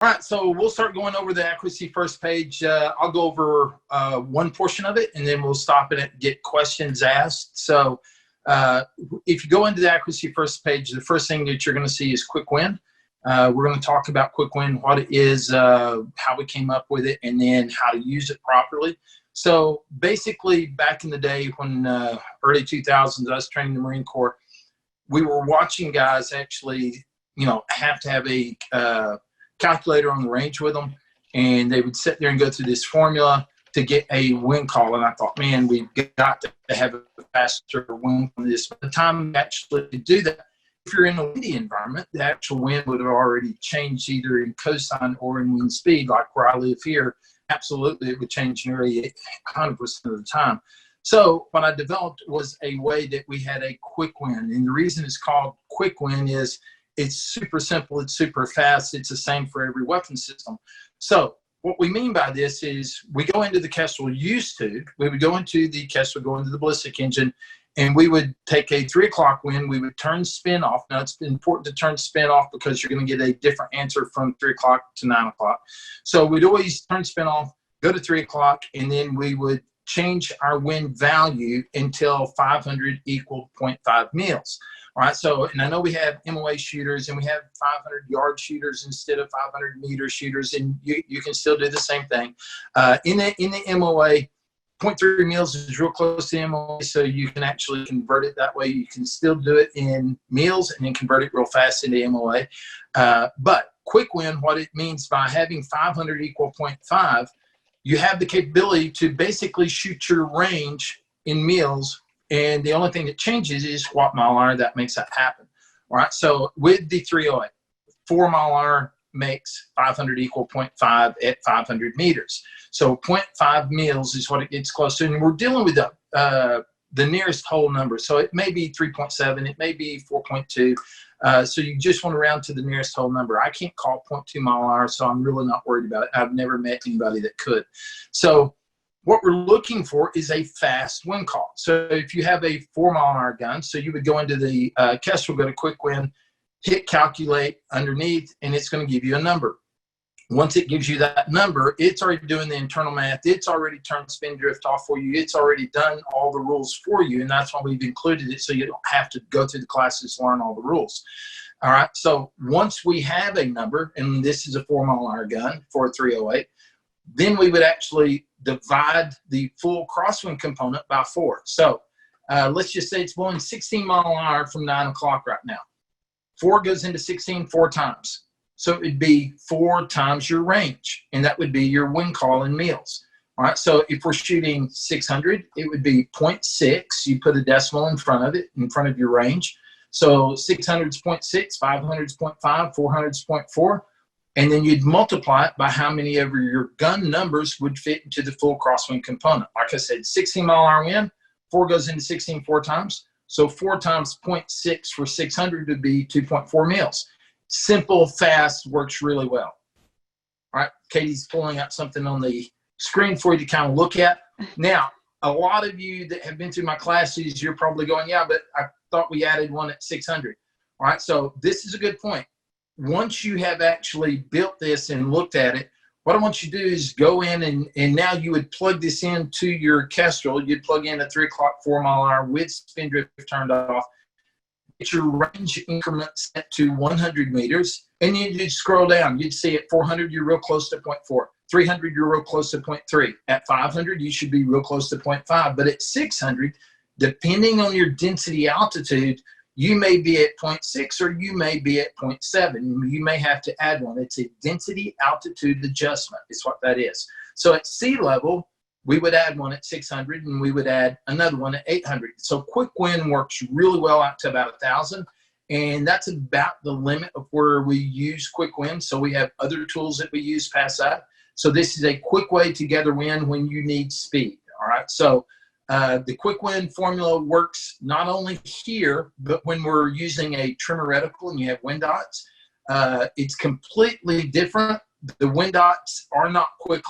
All right, so we'll start going over the accuracy first page. I'll go over one portion of it, and then we'll stop it and get questions asked. So if you go into the accuracy first page, the first thing that you're going to see is quick win. We're going to talk about quick win, what it is, how we came up with it, and then how to use it properly. So basically, back in the day when early 2000s, I was training the Marine Corps, we were watching guys actually, have to have a calculator on the range with them, and they would sit there and go through this formula to get a wind call. And I thought, man, we've got to have a faster wind from this. By the time we actually do that, if you're in a windy environment, the actual wind would have already changed either in cosine or in wind speed. Like where I live here, absolutely it would change nearly 100% of the time. So what I developed was a way that we had a quick win. And the reason it's called quick win is it's super simple, it's super fast, it's the same for every weapon system. So what we mean by this is we go into the Kestrel, we would go into the Kestrel, go into the ballistic engine, and we would take a 3 o'clock wind, we would turn spin off. Now it's important to turn spin off because you're going to get a different answer from 3 o'clock to 9 o'clock. So we'd always turn spin off, go to 3 o'clock, and then we would change our wind value until 500 equaled 0.5 mils. All right, so, and I know we have MOA shooters and we have 500-yard shooters instead of 500-meter shooters, and you can still do the same thing. In the MOA, 0.3 mils is real close to the MOA, so you can actually convert it that way. You can still do it in mils and then convert it real fast into MOA. But quick win, what it means by having 500 equal 0.5, you have the capability to basically shoot your range in mils, and the only thing that changes is what mile hour that makes that happen. All right, so with the 308, 4 mile hour makes 500 equal 0.5 at 500 meters. So 0.5 mils is what it gets close to, and we're dealing with the nearest whole number. So it may be 3.7, it may be 4.2. So you just want to round to the nearest whole number. I can't call 0.2 mile hour, so I'm really not worried about it. I've never met anybody that could. So what we're looking for is a fast wind call. So if you have a 4 mile hour gun, so you would go into the Kestrel, go to quick win, hit calculate underneath, and it's going to give you a number. Once it gives you that number, it's already doing the internal math. It's already turned spin drift off for you. It's already done all the rules for you, and that's why we've included it so you don't have to go through the classes to learn all the rules. All right, so once we have a number, and this is a 4 mile hour gun for a 308, then we would actually divide the full crosswind component by 4. So let's just say it's blowing 16 mile an hour from 9 o'clock right now. 4 goes into 16 4 times. So it'd be 4 times your range, and that would be your wind call in mils. All right, so if we're shooting 600, it would be 0.6. You put a decimal in front of it, in front of your range. So 600 is 0.6, 500 is 0.5, 400 is 0.4. And then you'd multiply it by how many of your gun numbers would fit into the full crosswind component. Like I said, 16 mile an hour wind, 4 goes into 16 4 times. So 4 times 0.6 for 600 would be 2.4 mils. Simple, fast, works really well. All right, Katie's pulling out something on the screen for you to kind of look at. Now, a lot of you that have been through my classes, you're probably going, yeah, but I thought we added one at 600. All right, so this is a good point. Once you have actually built this and looked at it, what I want you to do is go in and now you would plug this into your Kestrel. You'd plug in a 3 o'clock 4 mile an hour with spin drift turned off. Get your range increment set to 100 meters, and you'd scroll down. You'd see at 400, you're real close to 0.4. 300, you're real close to 0.3. At 500, you should be real close to 0.5. But at 600, depending on your density altitude, you may be at 0.6 or you may be at 0.7. You may have to add one. It's a density altitude adjustment is what that is. So at sea level, we would add one at 600 and we would add another one at 800. So quick win works really well out to about 1,000. And that's about the limit of where we use quick win. So we have other tools that we use past that. So this is a quick way to gather wind when you need speed. All right. So the quick win formula works not only here, but when we're using a trimmer reticle and you have wind dots, it's completely different. The wind dots are not quick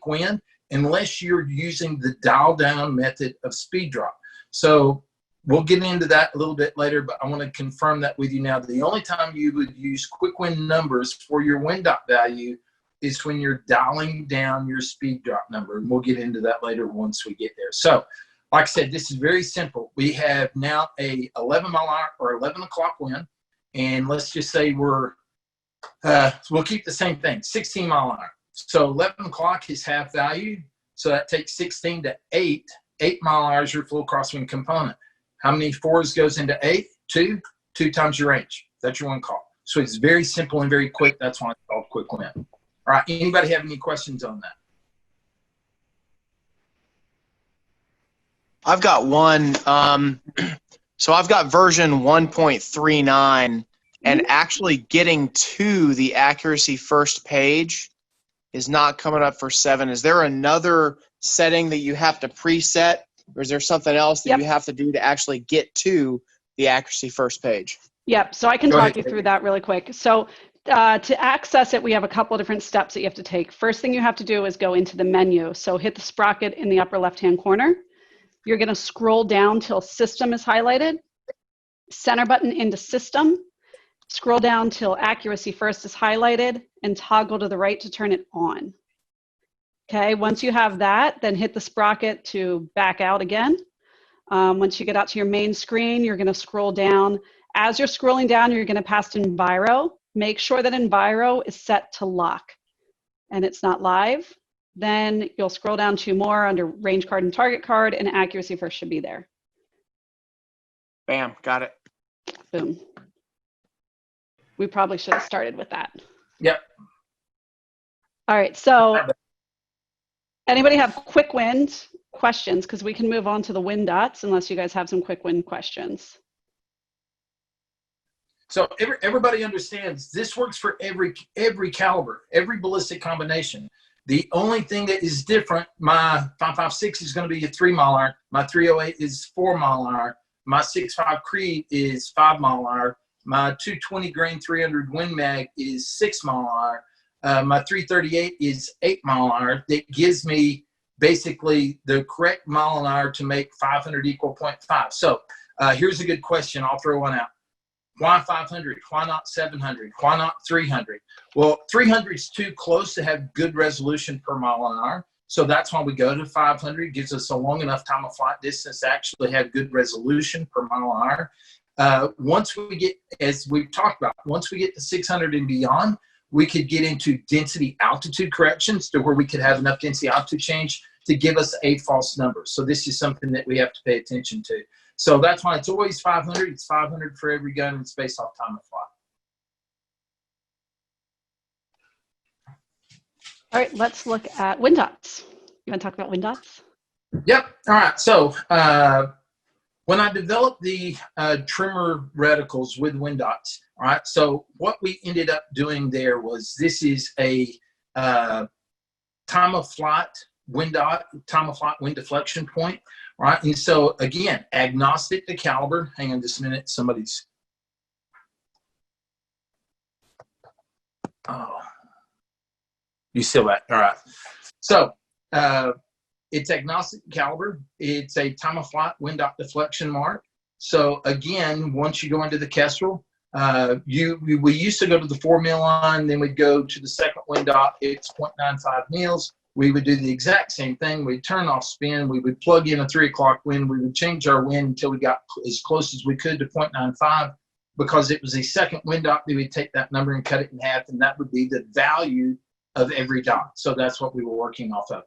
win unless you're using the dial down method of speed drop. So We'll get into that a little bit later, but I want to confirm that with you now. The only time you would use quick win numbers for your win dot value is when you're dialing down your speed drop number. And we'll get into that later once we get there. So, like I said, this is very simple. We have now a 11 mile an hour or 11 o'clock wind. And let's just say we'll keep the same thing, 16 mile an hour. So 11 o'clock is half value. So that takes 16 to 8. 8 mile an hour is your full crosswind component. How many fours goes into 8? 2. 2 times your range. That's your one call. So it's very simple and very quick. That's why it's called quick win. All right. Anybody have any questions on that? I've got one. So I've got version 1.39, and actually getting to the accuracy first page is not coming up for 7. Is there another setting that you have to preset, or is there something else that you have to do to actually get to the accuracy first page? Yep. So I can talk you through that really quick. So to access it, we have a couple of different steps that you have to take. First thing you have to do is go into the menu. So hit the sprocket in the upper left-hand corner. You're going to scroll down till System is highlighted. Center button into System. Scroll down till Accuracy First is highlighted, and toggle to the right to turn it on. Okay, once you have that, then hit the sprocket to back out again. Once you get out to your main screen, you're going to scroll down. As you're scrolling down, you're going to pass to Enviro. Make sure that Enviro is set to lock and it's not live. Then you'll scroll down 2 more under range card and target card, and accuracy first should be there. Bam, got it. Boom. We probably should have started with that. Yep. All right, so anybody have quick win questions? Because we can move on to the win dots unless you guys have some quick win questions. So everybody understands this works for every caliber, every ballistic combination. The only thing that is different, my 5.56 is going to be a 3 mile an hour. My 308 is 4 mile an hour. My 6.5 Creed is 5 mile an hour. My 220 grain 300 Win Mag is 6 mile an hour. My 338 is 8 mile an hour. That gives me basically the correct mile an hour to make 500 equal 0.5. So here's a good question. I'll throw one out. Why 500? Why not 700? Why not 300? Well, 300 is too close to have good resolution per mile an hour. So that's why we go to 500. It gives us a long enough time of flight distance to actually have good resolution per mile an hour. Once we get, as we've talked about, once we get to 600 and beyond, we could get into density altitude corrections to where we could have enough density altitude change to give us a false number. So this is something that we have to pay attention to. So that's why it's always 500. It's 500 for every gun, and it's based off time of flight. All right, let's look at win dots. You want to talk about win dots? Yep. All right. So when I developed the trimmer reticles with win dots, all right, so what we ended up doing there was this is a time of flight win dot, time of flight wind deflection point. Right, and so again, agnostic to caliber. Hang on just a minute. Somebody's. Oh, you still back? All right. So it's agnostic to caliber. It's a time of flight wind dot deflection mark. So again, once you go into the Kestrel, we used to go to the 4 mil line, then we'd go to the second wind dot. It's 0.95 mils. We would do the exact same thing. We'd turn off spin. We would plug in a 3 o'clock wind. We would change our wind until we got as close as we could to 0.95. Because it was a second wind dot, we would take that number and cut it in half, and that would be the value of every dot. So that's what we were working off of.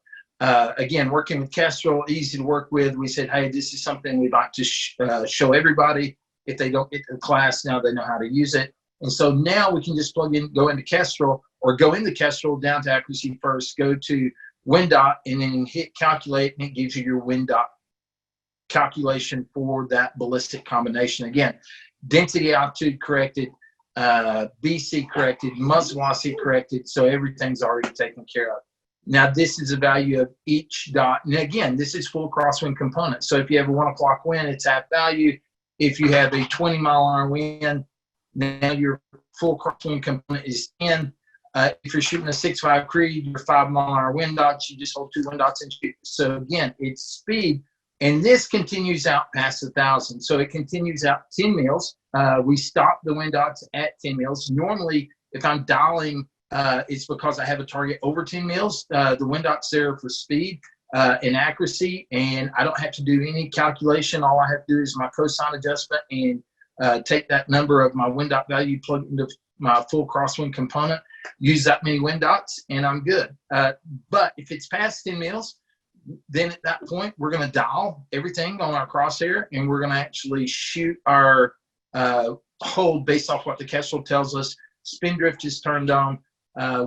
Again, working with Kestrel, easy to work with. We said, hey, this is something we'd like to show everybody. If they don't get to the class, now they know how to use it. And so now we can just plug in, go into Kestrel, or go into Kestrel down to accuracy first, go to wind dot, and then hit calculate, and it gives you your wind dot calculation for that ballistic combination. Again, density altitude corrected, BC corrected, muzzle velocity corrected, so everything's already taken care of. Now this is a value of each dot, and again, this is full crosswind component. So if you have a 1 o'clock wind, it's half value. If you have a 20 mile an hour wind, now your full crosswind component is 10. If you're shooting a 6.5 Creed, your 5 mile an hour wind dots, you just hold 2 wind dots and shoot. So again, it's speed And this continues out past 1,000. So it continues out 10 mils. We stop the wind dots at 10 mils. Normally, if I'm dialing, it's because I have a target over 10 mils. The wind dots there for speed and accuracy, and I don't have to do any calculation. All I have to do is my cosine adjustment and take that number of my wind dot value, plug it into my full crosswind component, use that many wind dots, and I'm good. But if it's past 10 mils, then at that point, we're going to dial everything on our crosshair, and we're going to actually shoot our hold based off what the Kestrel tells us. Spin drift is turned on.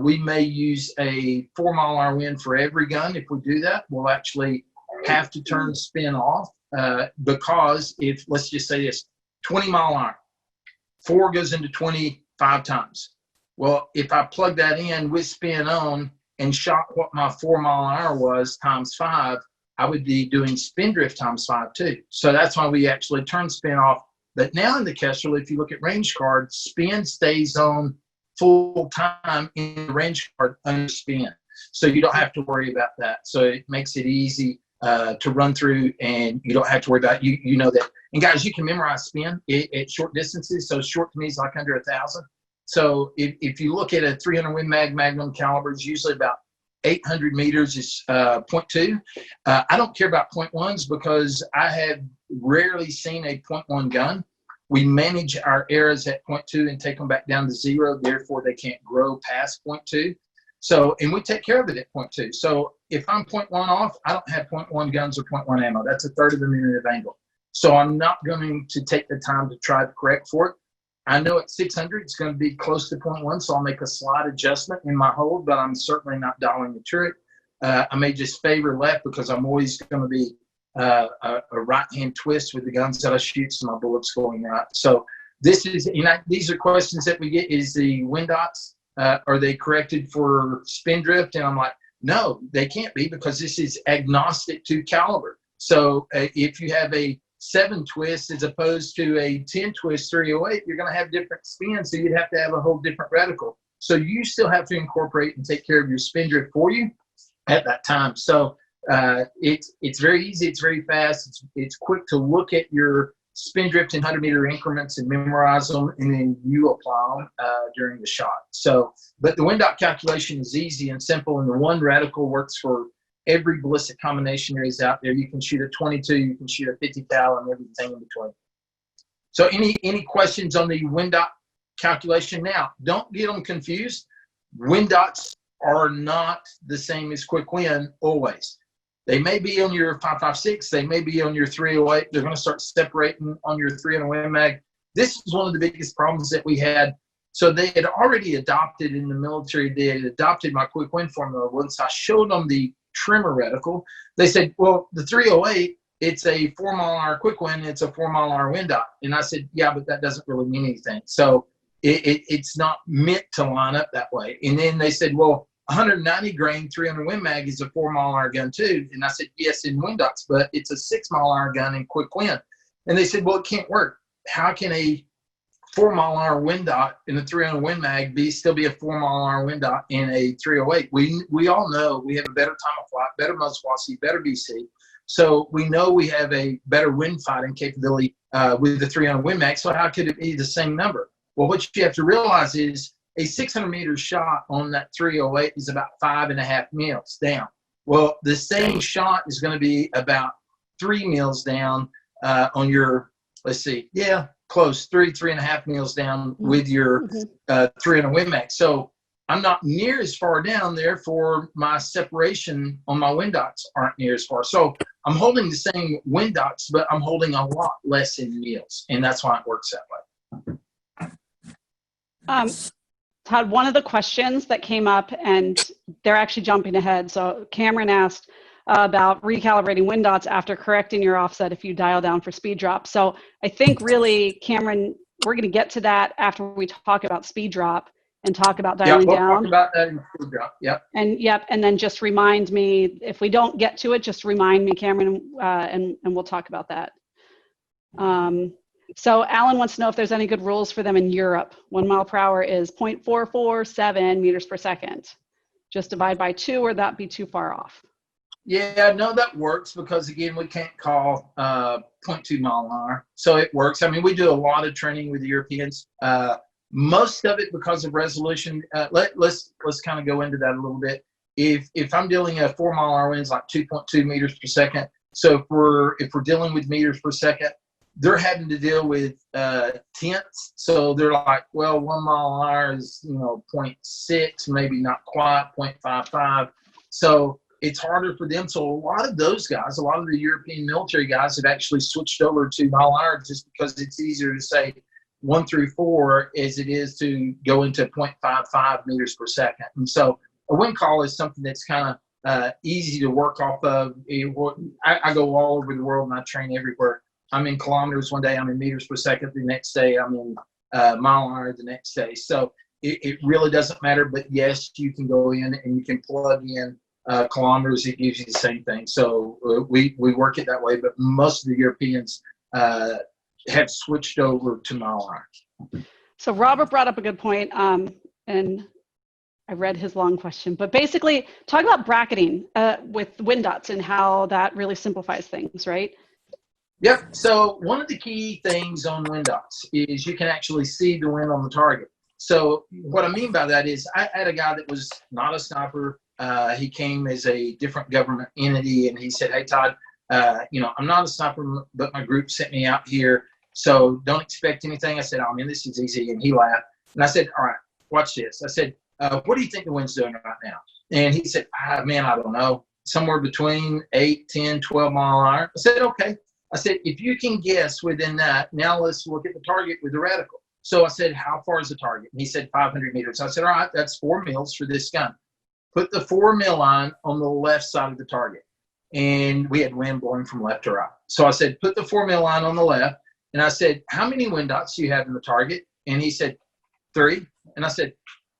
We may use a 4-mile-an-hour wind for every gun. If we do that, we'll actually have to turn spin off because if, let's just say this, 20-mile-an-hour, 4 goes into 25 times. Well, if I plug that in with spin on and shot what my 4-mile-an-hour was times 5, I would be doing spin drift times 5 too. So that's why we actually turn spin off. But now in the Kestrel, if you look at range card, spin stays on full time in the range card under spin. So you don't have to worry about that. So it makes it easy to run through, and you don't have to worry about, you know that. And guys, you can memorize spin at short distances. So short to me is like under 1,000. So if you look at a 300 Win Mag Magnum caliber, it's usually about 800 meters is 0.2. I don't care about 0.1s because I have rarely seen a 0.1 gun. We manage our errors at 0.2 and take them back down to 0. Therefore, they can't grow past 0.2. So, and we take care of it at 0.2. So if I'm 0.1 off, I don't have 0.1 guns or 0.1 ammo. That's a third of a minute of angle. So I'm not going to take the time to try to correct for it. I know at 600, it's going to be close to 0.1, so I'll make a slight adjustment in my hold, but I'm certainly not dialing the turret. I may just favor left because I'm always going to be a right-hand twist with the guns that I shoot, so my bullet's going right. So this is, these are questions that we get, is the wind dots, are they corrected for spin drift? And I'm like, no, they can't be because this is agnostic to caliber. So if you have a 7 twist as opposed to a 10 twist 308, you're going to have different spins, so you'd have to have a whole different reticle. So you still have to incorporate and take care of your spin drift for you at that time. So it's very easy, it's very fast, it's quick to look at your spin drift in 100-meter increments and memorize them, and then you apply them during the shot. So, but the wind dot calculation is easy and simple, and the one reticle works for every ballistic combination there is out there. You can shoot a 22, you can shoot a 50 cal, and everything in between. So any questions on the wind dot calculation? Now, don't get them confused. Wind dots are not the same as quick wind always. They may be on your 5.56, they may be on your 308. They're going to start separating on your 300 Win Mag. This is one of the biggest problems that we had. So they had already adopted in the military, they had adopted my quick wind formula. Once I showed them the trimmer reticle, they said, well, the 308, it's a 4-mile-an-hour quick wind, it's a 4-mile-an-hour wind dot. And I said, yeah, but that doesn't really mean anything. So it's not meant to line up that way. And then they said, well, 190 grain 300 Win Mag is a 4-mile-an-hour gun too. And I said, yes, in wind dots, but it's a 6-mile-an-hour gun in quick wind. And they said, well, it can't work. How can a 4-mile-an-hour wind dot in a 300 Win Mag still be a 4-mile-an-hour wind dot in a 308? We all know we have a better time of flight, better muzzle velocity, better BC. So we know we have a better wind fighting capability with the 300 Win Mag. So how could it be the same number? Well, what you have to realize is a 600-meter shot on that 308 is about 5.5 mils down. Well, the same shot is going to be about 3 mils down on your, let's see, yeah, close, 3.5 mils down with your 300 Win Mag. So I'm not near as far down, therefore my separation on my wind dots aren't near as far. So I'm holding the same wind dots, but I'm holding a lot less in mils, and that's why it works that way. Todd, one of the questions that came up, and they're actually jumping ahead. So Cameron asked about recalibrating wind dots after correcting your offset if you dial down for speed drop. So I think really, Cameron, we're going to get to that after we talk about speed drop and talk about dialing we'll down. Talk about that in speed drop. Yep. And then just remind me, if we don't get to it, just remind me, Cameron, and we'll talk about that. So Alan wants to know if there's any good rules for them in Europe. 1 mile per hour is 0.447 meters per second. Just divide by 2, or that be too far off? Yeah, no, that works because again, we can't call 0.2 mile an hour, so it works. I mean, we do a lot of training with the Europeans. Most of it because of resolution. Let's kind of go into that a little bit. If I'm dealing a 4 mile an hour winds like 2.2 meters per second, so if we're dealing with meters per second, they're having to deal with tenths. So they're like, well, 1 mile an hour is 0.6, maybe not quite 0.55. So it's harder for them. So a lot of those guys, a lot of the European military guys have actually switched over to mile an hour just because it's easier to say 1 through 4 as it is to go into 0.55 meters per second. And so a wind call is something that's kind of easy to work off of. I go all over the world and I train everywhere. I'm in kilometers one day, I'm in meters per second the next day, I'm in mile an hour the next day. So it really doesn't matter, but yes, you can go in and you can plug in kilometers, it gives you the same thing. So we work it that way, but most of the Europeans have switched over to mile an hour. So Robert brought up a good point, and I read his long question, but basically talk about bracketing with wind dots and how that really simplifies things, right? Yep. So one of the key things on wind dots is you can actually see the wind on the target. So what I mean by that is I had a guy that was not a sniper. He came as a different government entity, and he said, "Hey, Todd, I'm not a sniper, but my group sent me out here, so don't expect anything." I said, "Oh man, this is easy," and he laughed. And I said, "All right, watch this." I said, "What do you think the wind's doing right now?" And he said, "Man, I don't know. Somewhere between 8, 10, 12 mile an hour." I said, "Okay." I said, "If you can guess within that, now let's look at the target with the reticle." So I said, "How far is the target?" And he said, 500 meters. I said, "All right, that's 4 mils for this gun. Put the 4 mil line on the left side of the target." And we had wind blowing from left to right. So I said, "Put the 4 mil line on the left." And I said, "How many wind dots do you have in the target?" And he said, 3. And I said,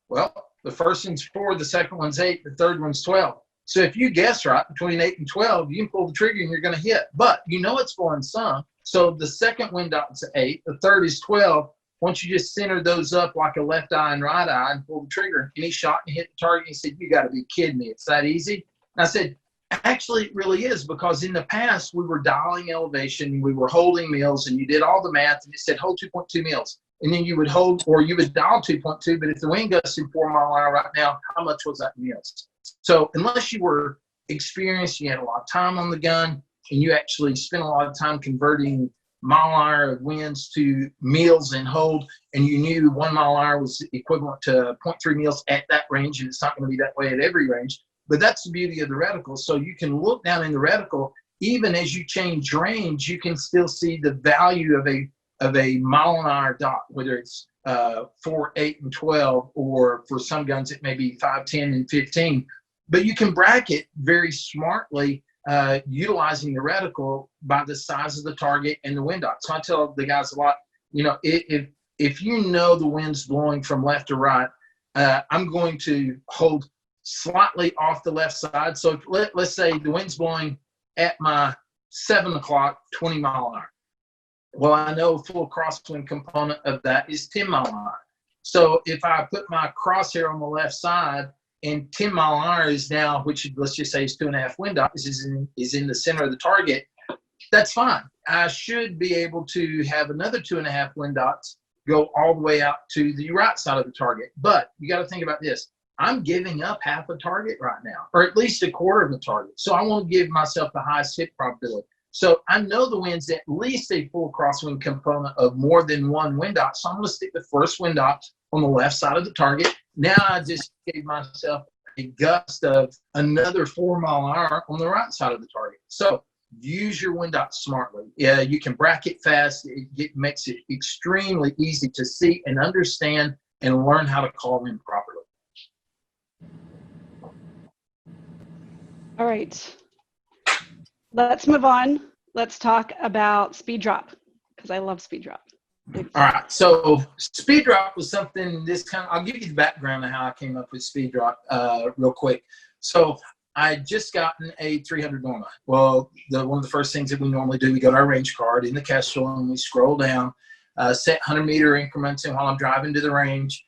"Well, the first one's 4, the second one's 8, the third one's 12. So if you guess right between 8 and 12, you can pull the trigger and you're going to hit. But it's blowing some. So the second wind dot's 8, the third is 12. Once you just center those up like a left eye and right eye and pull the trigger," and he shot and hit the target. He said, "You got to be kidding me. It's that easy?" And I said, "Actually, it really is, because in the past, we were dialing elevation, we were holding mils, and you did all the math, and it said hold 2.2 mils. And then you would hold, or you would dial 2.2, but if the wind gusts in 4 mile an hour right now, how much was that in mils?" So unless you were experienced, you had a lot of time on the gun, and you actually spent a lot of time converting mile an hour of winds to mils and hold, and you knew 1 mile an hour was equivalent to 0.3 mils at that range, and it's not going to be that way at every range. But that's the beauty of the reticle. So you can look down in the reticle, even as you change range, you can still see the value of a mile an hour dot, whether it's 4, 8, and 12, or for some guns it may be 5, 10, and 15. But you can bracket very smartly utilizing the reticle by the size of the target and the wind dot. So I tell the guys a lot, if you know the wind's blowing from left to right, I'm going to hold slightly off the left side. So let's say the wind's blowing at my 7 o'clock, 20 mile an hour. Well, I know full crosswind component of that is 10 mile an hour. So if I put my crosshair on the left side and 10 mile an hour is now, which let's just say is 2.5 wind dots, is in the center of the target, that's fine. I should be able to have another 2.5 wind dots go all the way out to the right side of the target. But you got to think about this. I'm giving up half a target right now, or at least a quarter of a target. So I want to give myself the highest hit probability. So I know the wind's at least a full crosswind component of more than 1 wind dot. So I'm going to stick the first wind dot on the left side of the target. Now I just gave myself a gust of another 4 mile an hour on the right side of the target. So use your wind dots smartly. Yeah, you can bracket fast. It makes it extremely easy to see and understand and learn how to call wind properly. All right. Let's move on. Let's talk about speed drop, because I love speed drop. All right. So speed drop was something I'll give you the background of how I came up with speed drop real quick. So I had just gotten a 300 Norma. Well, one of the first things that we normally do, we go to our range card in the Kestrel and we scroll down, set 100-meter increments. And while I'm driving to the range,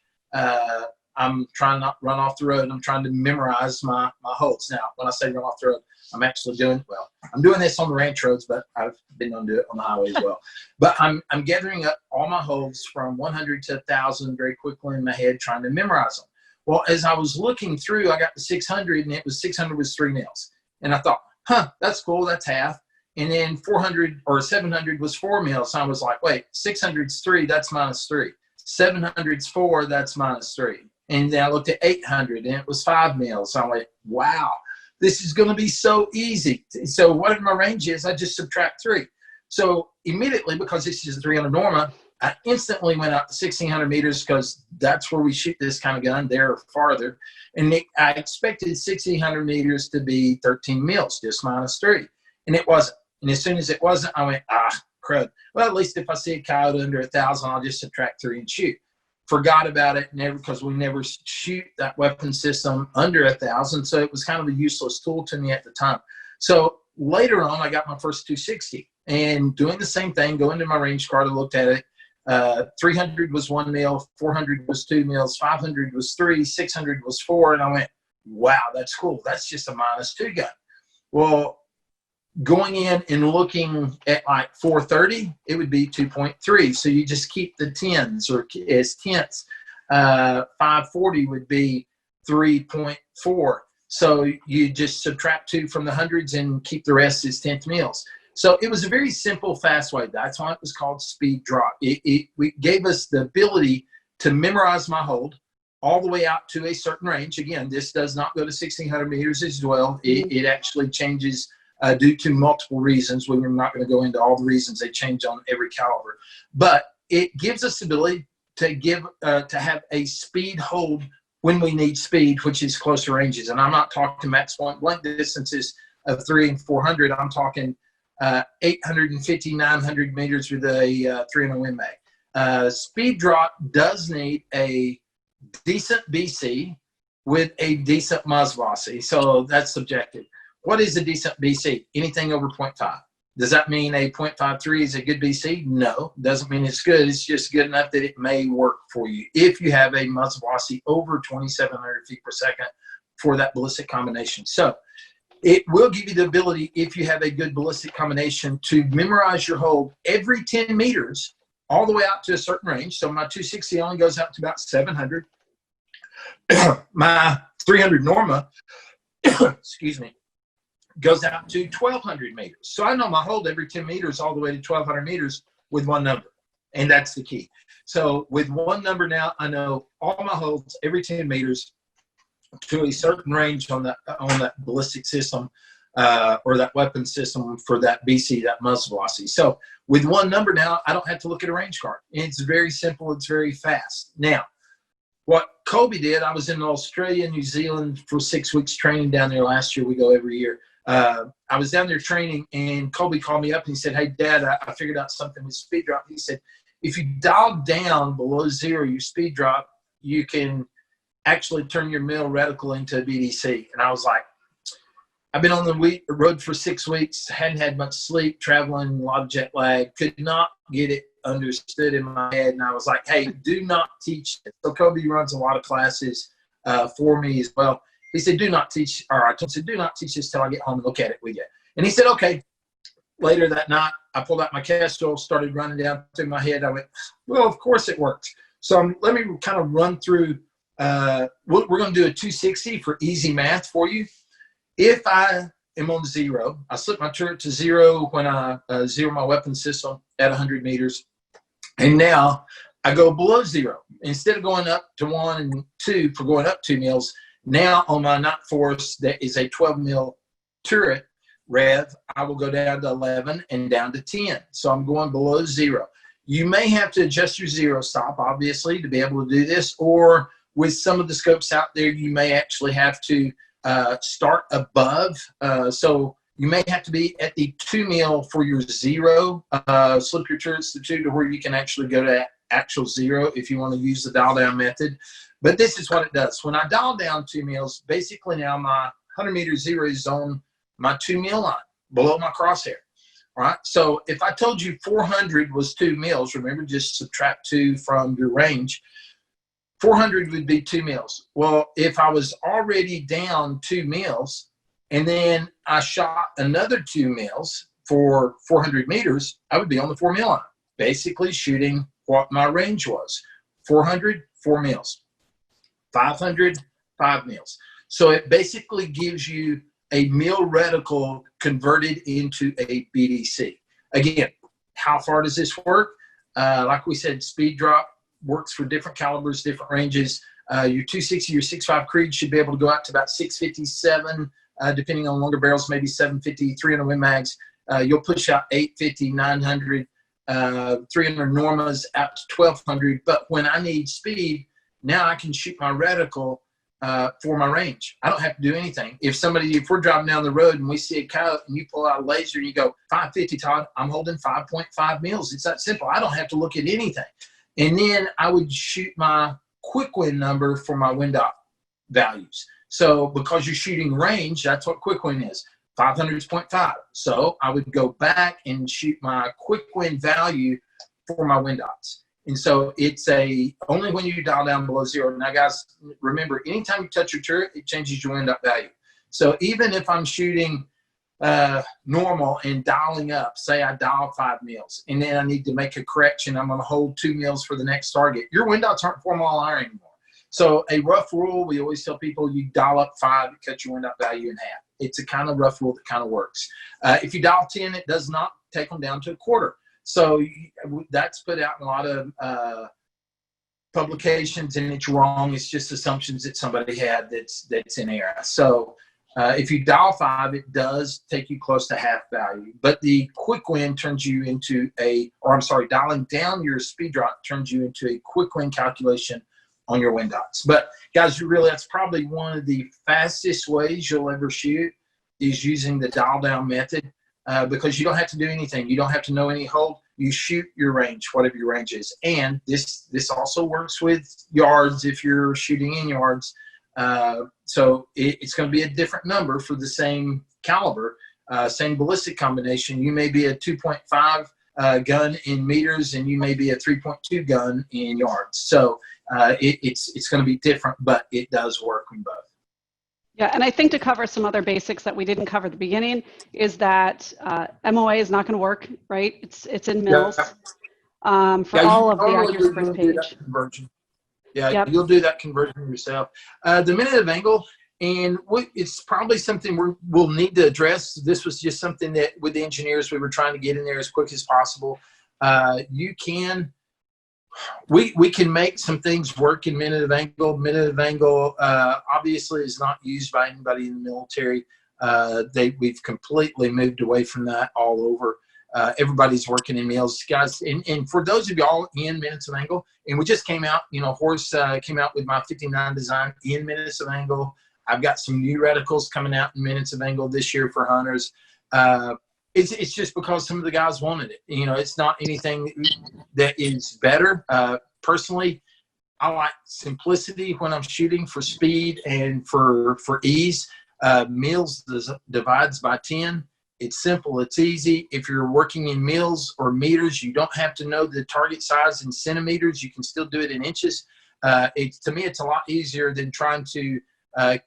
I'm trying not to run off the road. I'm trying to memorize my holds. Now, when I say run off the road, I'm actually doing, well, I'm doing this on the ranch roads, but I've been going to do it on the highway as well. But I'm gathering up all my holds from 100 to 1,000 very quickly in my head, trying to memorize them. Well, as I was looking through, I got to 600, and it was 600 was 3 mils. And I thought, that's cool, that's half. And then 400 or 700 was 4 mils. So I was like, wait, 600's 3, that's -3. 700's 4, that's -3. And then I looked at 800, and it was 5 mils. So I'm like, wow, this is going to be so easy. So whatever my range is, I just subtract 3. So immediately, because this is a 300 Norma, I instantly went out to 1,600 meters because that's where we shoot this kind of gun, there or farther. And I expected 1,600 meters to be 13 mils, just -3. And it wasn't. And as soon as it wasn't, I went, crud. Well, at least if I see a coyote under 1,000, I'll just subtract 3 and shoot. Forgot about it, because we never shoot that weapon system under 1,000, so it was kind of a useless tool to me at the time. So later on, I got my first 260, and doing the same thing, going to my range card, I looked at it. 300 was 1 mil, 400 was 2 mils, 500 was 3, 600 was 4, and I went, wow, that's cool. That's just a -2 gun. Well, going in and looking at like 430, it would be 2.3. So you just keep the tens or as tenths. 540 would be 3.4. So you just subtract 2 from the hundreds and keep the rest as tenth mils. So it was a very simple, fast way. That's why it was called speed drop. It gave us the ability to memorize my hold all the way out to a certain range. Again, this does not go to 1,600 meters as well. It actually changes due to multiple reasons. We're not going to go into all the reasons they change on every caliber, but it gives us the ability to have a speed hold when we need speed, which is closer ranges. And I'm not talking max point blank distances of 300 and 400. I'm talking 850, 900 meters with a 300 Win Mag. Speed drop does need a decent BC with a decent muzzle velocity, so that's subjective. What is a decent BC? Anything over 0.5. Does that mean a 0.53 is a good BC? No, doesn't mean it's good. It's just good enough that it may work for you if you have a muzzle velocity over 2,700 feet per second for that ballistic combination. So it will give you the ability, if you have a good ballistic combination, to memorize your hold every 10 meters all the way out to a certain range. So my 260 only goes out to about 700. My 300 Norma, excuse me, goes out to 1,200 meters. So I know my hold every 10 meters all the way to 1,200 meters with one number. And that's the key. So with one number now, I know all my holds every 10 meters to a certain range on that ballistic system or that weapon system for that BC, that muzzle velocity. So with one number now, I don't have to look at a range card. It's very simple. It's very fast. Now, what Kobe did, I was in Australia, New Zealand for 6 weeks training down there last year. We go every year. I was down there training, and Kobe called me up and he said, hey, Dad, I figured out something with speed drop. He said, if you dial down below 0 your speed drop, you can actually turn your mill reticle into a BDC. And I was like, I've been on the road for 6 weeks, hadn't had much sleep, traveling, a lot of jet lag, could not get it understood in my head. And I was like, hey, do not teach it. So Kobe runs a lot of classes for me as well. He said, do not teach, or I said, do not teach this till I get home and look at it with you. And he said, okay. Later that night, I pulled out my Kestrel, started running down through my head. I went, well, of course it works. So let me kind of run through, we're going to do a 260 for easy math for you. If I am on 0, I slip my turret to 0 when I zero my weapon system at 100 meters. And now I go below 0. Instead of going up to 1 and 2 for going up 2 mils, now on my knot force that is a 12 mil turret rev, I will go down to 11 and down to 10. So I'm going below 0. You may have to adjust your 0 stop, obviously, to be able to do this. Or with some of the scopes out there, you may actually have to start above. So you may have to be at the 2 mil for your 0. Slip your turrets to 2 to where you can actually go to actual 0 if you want to use the dial down method. But this is what it does. When I dial down 2 mils, basically now my 100 meter 0 is on my 2 mil line below my crosshair. All right. So if I told you 400 was 2 mils, remember, just subtract 2 from your range. 400 would be 2 mils. Well, if I was already down 2 mils and then I shot another 2 mils for 400 meters, I would be on the 4 mil line, basically shooting what my range was. 400, 4 mils. 500, 5 mils. So it basically gives you a mil reticle converted into a BDC. Again, how far does this work? Like we said, speed drop works for different calibers, different ranges. Your 260, your 6.5 Creed should be able to go out to about 657, depending on longer barrels, maybe 750, 300 Win Mags. You'll push out 850, 900, 300 Normas out to 1200. But when I need speed, now I can shoot my reticle for my range. I don't have to do anything. If we're driving down the road and we see a coyote and you pull out a laser and you go 550, Todd, I'm holding 5.5 mils. It's that simple. I don't have to look at anything. And then I would shoot my quick win number for my win dot values. So because you're shooting range, that's what quick win is. 500 is 0.5. So I would go back and shoot my quick win value for my win dots. And so it's only when you dial down below 0. Now, guys, remember, anytime you touch your turret, it changes your win dot value. So even if I'm shooting normal and dialing up, say I dial 5 mils, and then I need to make a correction, I'm going to hold 2 mils for the next target. Your win dots aren't 4 mile iron anymore. So a rough rule, we always tell people you dial up 5, you cut your win dot value in half. It's a kind of rough rule that kind of works. If you dial 10, it does not take them down to a quarter. So that's put out in a lot of publications, and it's wrong. It's just assumptions that somebody had that's in error. So if you dial 5, it does take you close to half value. But the quick win turns you into dialing down your speed drop turns you into a quick win calculation on your win dots. But guys, that's probably one of the fastest ways you'll ever shoot is using the dial down method. Because you don't have to do anything. You don't have to know any hold. You shoot your range, whatever your range is. And this also works with yards if you're shooting in yards. So it's going to be a different number for the same caliber, same ballistic combination. You may be a 2.5 gun in meters, and you may be a 3.2 gun in yards. So it's going to be different, but it does work in both. Yeah, and I think to cover some other basics that we didn't cover at the beginning is that MOA is not going to work, right? It's in mils for all of the accuracy first page. Yeah, yep. You'll do that conversion yourself. The minute of angle, and it's probably something we'll need to address. This was just something that with the engineers we were trying to get in there as quick as possible. We can make some things work in minute of angle. Minute of angle obviously is not used by anybody in the military. We've completely moved away from that all over. Everybody's working in mils, guys. And for those of y'all in minutes of angle, and we just came out, Horse came out with my 59 design in minutes of angle. I've got some new reticles coming out in minutes of angle this year for hunters. It's just because some of the guys wanted it. It's not anything that is better. Personally, I like simplicity when I'm shooting for speed and for ease. Mils divides by 10. It's simple. It's easy. If you're working in mils or meters, you don't have to know the target size in centimeters. You can still do it in inches. To me, it's a lot easier than trying to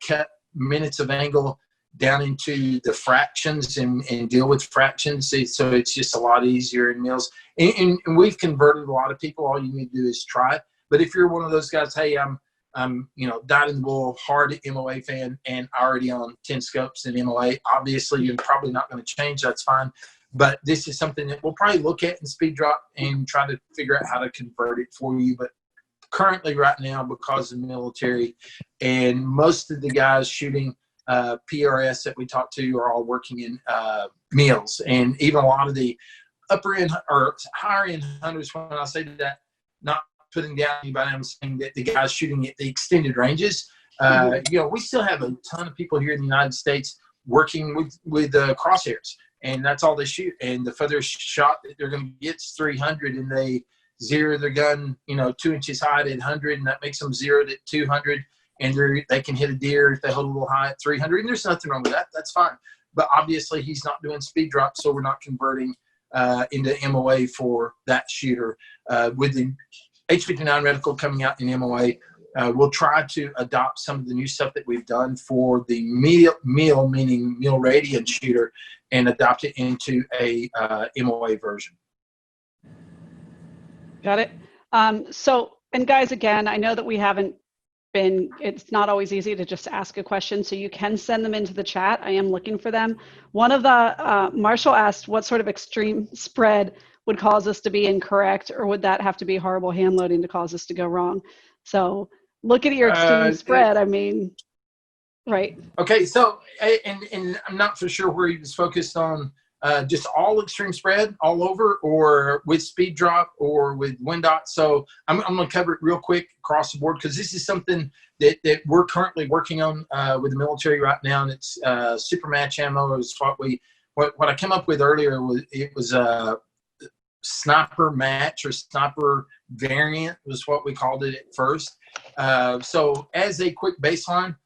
cut minutes of angle down into the fractions and deal with fractions. So it's just a lot easier in mils. And we've converted a lot of people. All you need to do is try it. But if you're one of those guys, hey, I'm dyed in the wool, hard MOA fan, and already on 10 scopes in MOA, obviously you're probably not going to change. That's fine. But this is something that we'll probably look at in speed drop and try to figure out how to convert it for you. But currently right now, because of the military and most of the guys shooting PRS that we talk to are all working in mils, and even a lot of the upper end or higher end hunters. When I say that, not putting down anybody, I'm saying that the guys shooting at the extended ranges. We still have a ton of people here in the United States working with crosshairs, and that's all they shoot. And the furthest shot that they're going to get is 300, and they zero their gun, 2 inches high at 100, and that makes them zeroed at 200. And they can hit a deer if they hold a little high at 300. And there's nothing wrong with that. That's fine. But obviously, he's not doing speed drop, so we're not converting into MOA for that shooter. With the H59 reticle coming out in MOA, we'll try to adopt some of the new stuff that we've done for the meal meaning meal radiant shooter, and adopt it into a MOA version. Got it. So, and guys, again, I know that we haven't been, it's not always easy to just ask a question, so you can send them into the chat. I am looking for them. One of the, Marshall asked, what sort of extreme spread would cause us to be incorrect, or would that have to be horrible hand loading to cause us to go wrong? So looking at your extreme spread, I mean, right. Okay, so, and I'm not for sure where he was focused on, just all extreme spread all over, or with speed drop, or with wind dot. So I'm going to cover it real quick across the board, because this is something that we're currently working on with the military right now, and it's super match ammo is what I came up with earlier. It was a sniper match, or sniper variant was what we called it at first. So as a quick baseline,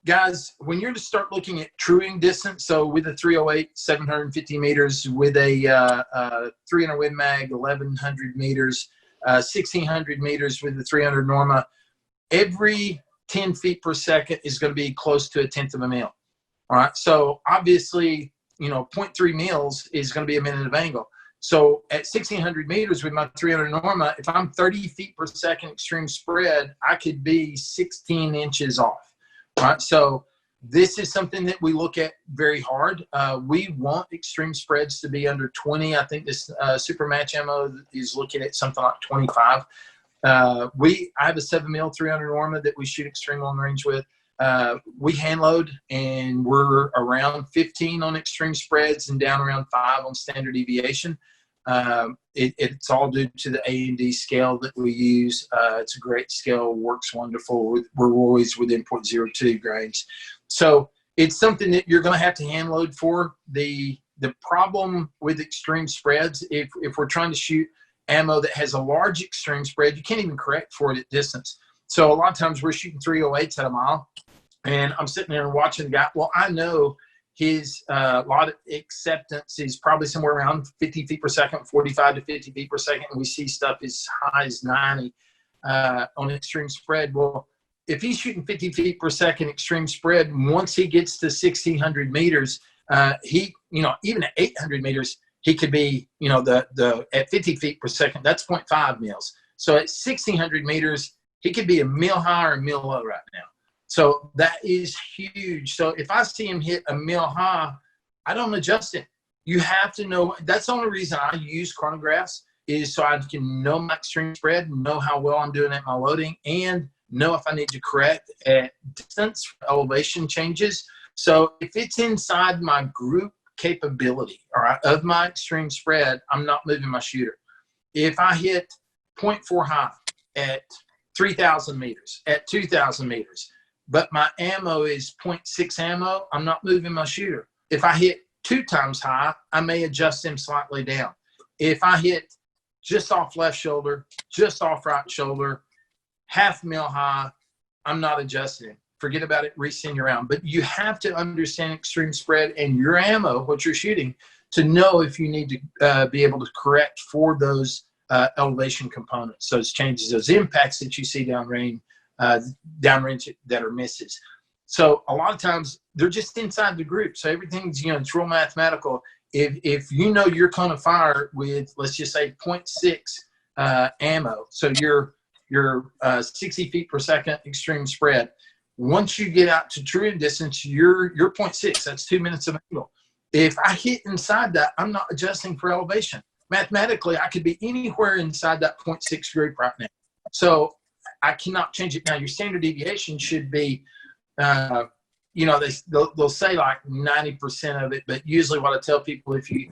guys, when you're to start looking at truing distance, so with a 308, 750 meters, with a 300 Win Mag, 1100 meters, 1600 meters with the 300 Norma, every 10 feet per second is going to be close to a tenth of a mil. All right. So obviously, 0.3 mils is going to be a minute of angle. So at 1600 meters with my 300 Norma, if I'm 30 feet per second extreme spread, I could be 16 inches off. Right, so this is something that we look at very hard. We want extreme spreads to be under 20. I think this super match ammo is looking at something like 25. I have a 7 mil 300 Norma that we shoot extreme long range with. We hand load, and we're around 15 on extreme spreads and down around 5 on standard deviation. It's all due to the A&D scale that we use. It's a great scale, works wonderful. We're always within 0.02 grains. So it's something that you're going to have to hand load for. The problem with extreme spreads, if we're trying to shoot ammo that has a large extreme spread, you can't even correct for it at distance. So a lot of times we're shooting 308s at a mile, and I'm sitting there and watching the guy. Well, I know his lot of acceptance is probably somewhere around 50 feet per second, 45 to 50 feet per second, and we see stuff as high as 90 on extreme spread. Well, if he's shooting 50 feet per second extreme spread, once he gets to 1600 meters, even at 800 meters, he could be, at 50 feet per second, that's 0.5 mils. So at 1600 meters, he could be a mil high or a mil low right now. So that is huge. So if I see him hit a mil high, I don't adjust it. You have to know. That's the only reason I use chronographs, is so I can know my extreme spread, know how well I'm doing at my loading, and know if I need to correct at distance for elevation changes. So if it's inside my group capability, all right, of my extreme spread, I'm not moving my shooter. If I hit 0.4 high at 3,000 meters, at 2,000 meters, but my ammo is 0.6 ammo, I'm not moving my shooter. If I hit 2 times high, I may adjust him slightly down. If I hit just off left shoulder, just off right shoulder, half mil high, I'm not adjusting it. Forget about it, resend your round. But you have to understand extreme spread and your ammo, what you're shooting, to know if you need to be able to correct for those elevation components, those changes, those impacts that you see downrange that are misses. So a lot of times they're just inside the group. So everything's, it's real mathematical. If you know you're going to fire with, let's just say 0.6 ammo, so you're 60 feet per second extreme spread. Once you get out to true distance, you're 0.6. That's 2 minutes of angle. If I hit inside that, I'm not adjusting for elevation. Mathematically, I could be anywhere inside that 0.6 group right now. So I cannot change it. Now, your standard deviation should be, they'll say like 90% of it, but usually what I tell people, if you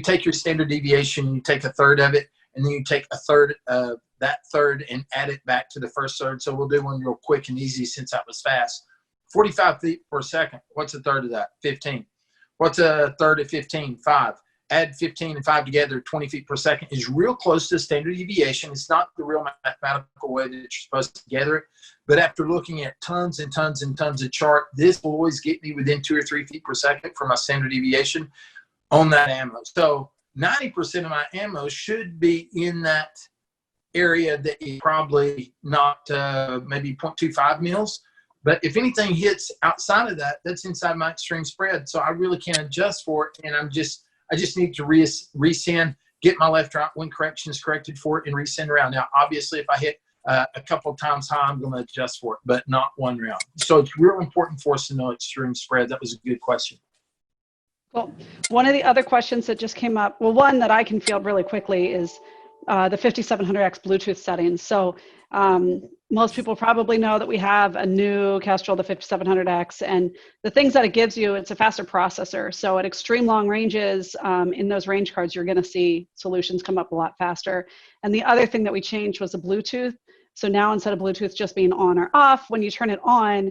take your standard deviation, you take a third of it, and then you take a third of that third and add it back to the first third. So we'll do one real quick and easy since that was fast. 45 feet per second. What's a third of that? 15. What's a third of 15? 5. Add 15 and 5 together, 20 feet per second is real close to standard deviation. It's not the real mathematical way that you're supposed to gather it. But after looking at tons and tons and tons of chart, this will always get me within 2 or 3 feet per second for my standard deviation on that ammo. So 90% of my ammo should be in that area that is probably not maybe 0.25 mils. But if anything hits outside of that, that's inside my extreme spread. So I really can't adjust for it. And I just need to resend, get my left right when corrections corrected for it, and resend around. Now, obviously, if I hit a couple of times high, I'm going to adjust for it, but not one round. So it's real important for us to know extreme spread. That was a good question. Well, one of the other questions that just came up, well, one that I can field really quickly is the 5700X Bluetooth settings. So most people probably know that we have a new Kestrel, the 5700X, and the things that it gives you, it's a faster processor. So at extreme long ranges, in those range cards, you're going to see solutions come up a lot faster. And the other thing that we changed was the Bluetooth. So now instead of Bluetooth just being on or off, when you turn it on,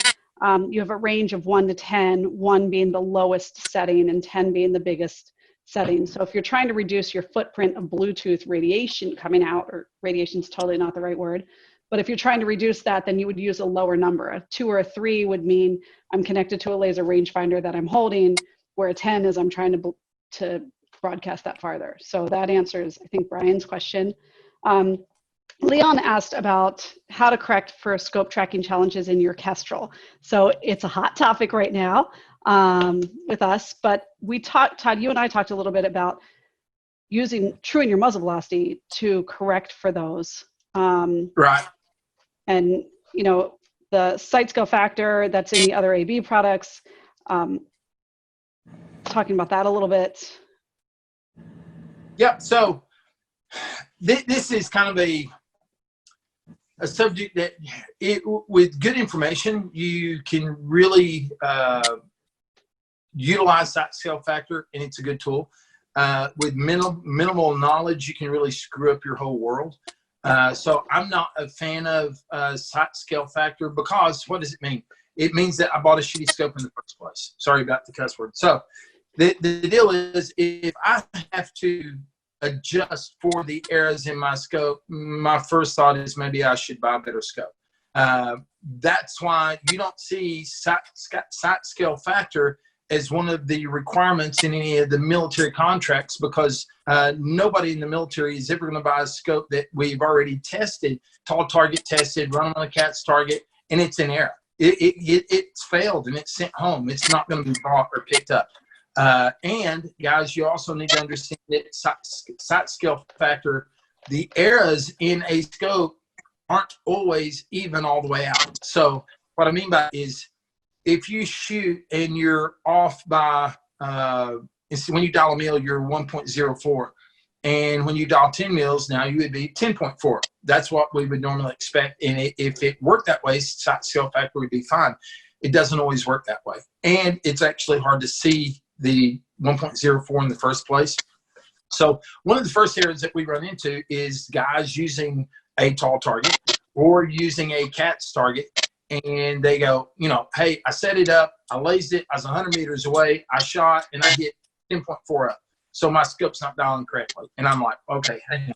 you have a range of 1 to 10, 1 being the lowest setting and 10 being the biggest setting. So if you're trying to reduce your footprint of Bluetooth radiation coming out, or radiation is totally not the right word, but if you're trying to reduce that, then you would use a lower number. A 2 or a 3 would mean I'm connected to a laser rangefinder that I'm holding, where a 10 is I'm trying to broadcast that farther. So that answers, I think, Brian's question. Leon asked about how to correct for scope tracking challenges in your Kestrel. So it's a hot topic right now with us, but we talked, Todd, you and I talked a little bit about using truing your muzzle velocity to correct for those. Right. And, you know, the sight scale factor that's in the other AB products, talking about that a little bit. Yeah, so this is kind of a subject that with good information, you can really utilize sight scale factor, and it's a good tool. With minimal knowledge, you can really screw up your whole world. So I'm not a fan of sight scale factor, because what does it mean? It means that I bought a shitty scope in the first place. Sorry about the cuss word. So the deal is, if I have to adjust for the errors in my scope, my first thought is maybe I should buy a better scope. That's why you don't see sight scale factor as one of the requirements in any of the military contracts, because nobody in the military is ever going to buy a scope that we've already tested, tall target tested, run on a cat's target, and it's an error. It's failed and it's sent home. It's not going to be bought or picked up. And guys, you also need to understand that sight scale factor, the errors in a scope aren't always even all the way out. So what I mean by it is, if you shoot and you're off by, when you dial a mil, you're 1.04. And when you dial 10 mils, now you would be 10.4. That's what we would normally expect. And if it worked that way, sight scale factor would be fine. It doesn't always work that way. And it's actually hard to see the 1.04 in the first place. So one of the first errors that we run into is guys using a tall target or using a cat's target, and they go, you know, hey, I set it up, I lased it, I was 100 meters away, I shot, and I hit 10.4 up. So my scope's not dialing correctly. And I'm like, okay, hang on.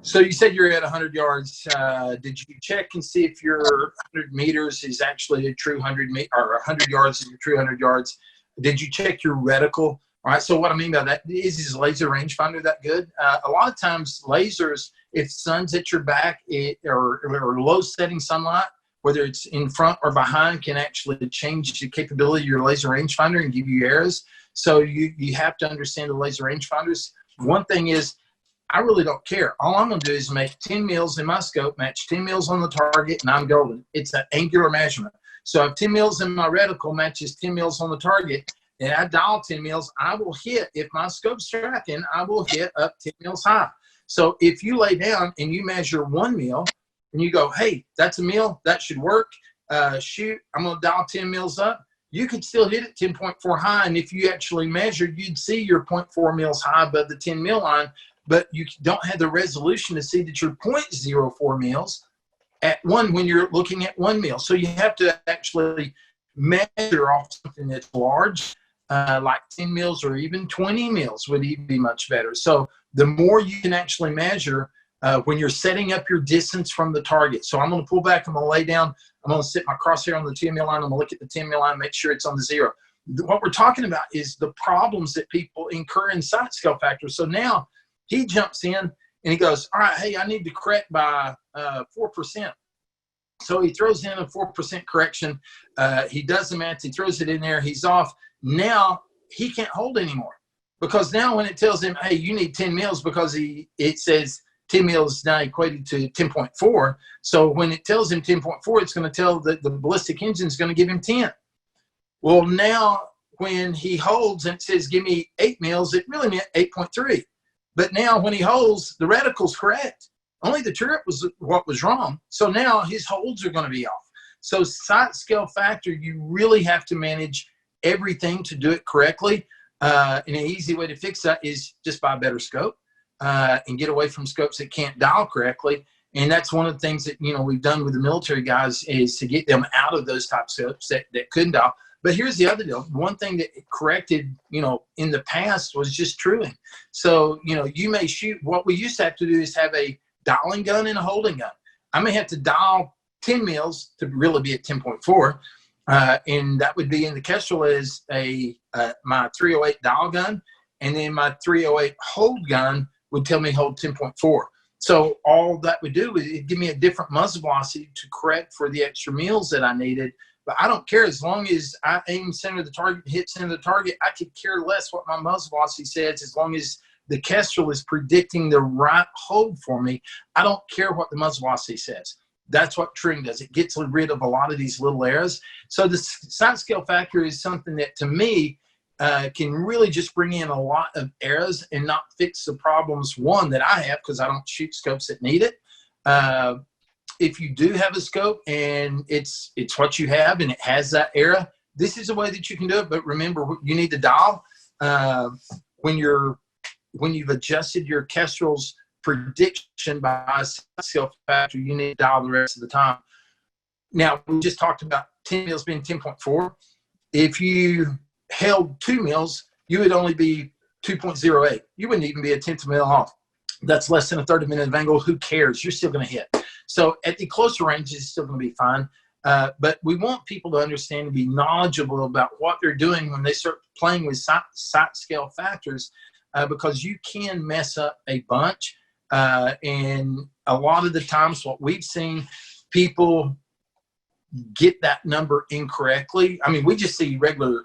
So you said you're at 100 yards. Did you check and see if your 100 meters is actually a true 100 or 100 yards is a true 100 yards? Did you check your reticle? All right, so what I mean by that is laser rangefinder that good? A lot of times lasers, if sun's at your back or low setting sunlight, whether it's in front or behind, can actually change the capability of your laser rangefinder and give you errors. So you have to understand the laser rangefinders. One thing is, I really don't care. All I'm going to do is make 10 mils in my scope, match 10 mils on the target, and I'm golden. It's an angular measurement. So if 10 mils in my reticle matches 10 mils on the target, and I dial 10 mils, I will hit, if my scope's tracking, I will hit up 10 mils high. So if you lay down and you measure 1 mil, and you go, hey, that's a mil, that should work, shoot, I'm going to dial 10 mils up, you could still hit it 10.4 high, and if you actually measured, you'd see your 0.4 mils high above the 10 mil line, but you don't have the resolution to see that you're 0.04 mils at one when you're looking at 1 mil. So you have to actually measure off something that's large, like 10 mils or even 20 mils would even be much better. So the more you can actually measure when you're setting up your distance from the target. So I'm going to pull back, I'm going to lay down, I'm going to sit my crosshair on the 10 mil line, I'm going to look at the 10 mil line, make sure it's on the 0. What we're talking about is the problems that people incur in sight scale factor. So now he jumps in and he goes, all right, hey, I need to correct by 4%. So he throws in a 4% correction. He does the math. He throws it in there. He's off. Now he can't hold anymore, because now when it tells him, hey, you need 10 mils, because it says 10 mils now equated to 10.4. So when it tells him 10.4, it's going to tell that the ballistic engine is going to give him 10. Well, now when he holds and it says, give me 8 mils, it really meant 8.3. But now when he holds, the reticle's correct. Only the turret was what was wrong. So now his holds are going to be off. So sight scale factor, you really have to manage everything to do it correctly. And an easy way to fix that is just buy a better scope and get away from scopes that can't dial correctly. And that's one of the things that, we've done with the military guys, is to get them out of those type scopes that couldn't dial. But here's the other deal. One thing that corrected, in the past was just truing. So, you may shoot. What we used to have to do is have a dialing gun and a holding gun. I may have to dial 10 mils to really be at 10.4. And that would be in the Kestrel as my 308 dial gun. And then my 308 hold gun would tell me hold 10.4. So all that would do is it'd give me a different muzzle velocity to correct for the extra mils that I needed. But I don't care, as long as I aim center of the target, hit center of the target. I could care less what my muzzle velocity says, as long as the Kestrel is predicting the right hold for me. I don't care what the muzzle velocity says. That's what truing does. It gets rid of a lot of these little errors. So the sight scale factor is something that, to me, can really just bring in a lot of errors and not fix the problems, one, that I have, because I don't shoot scopes that need it. If you do have a scope and it's what you have and it has that error, this is a way that you can do it. But remember, you need to dial when you've adjusted your Kestrel's prediction by sight factor. You need to dial the rest of the time. Now, we just talked about 10 mils being 10.4. If you held 2 mils, you would only be 2.08. You wouldn't even be a tenth of a mil off. That's less than a third of a minute of angle. Who cares? You're still going to hit. So at the closer range, it's still going to be fine. But we want people to understand and be knowledgeable about what they're doing when they start playing with sight scale factors, because you can mess up a bunch. And a lot of the times what we've seen, people get that number incorrectly. I mean, we just see regular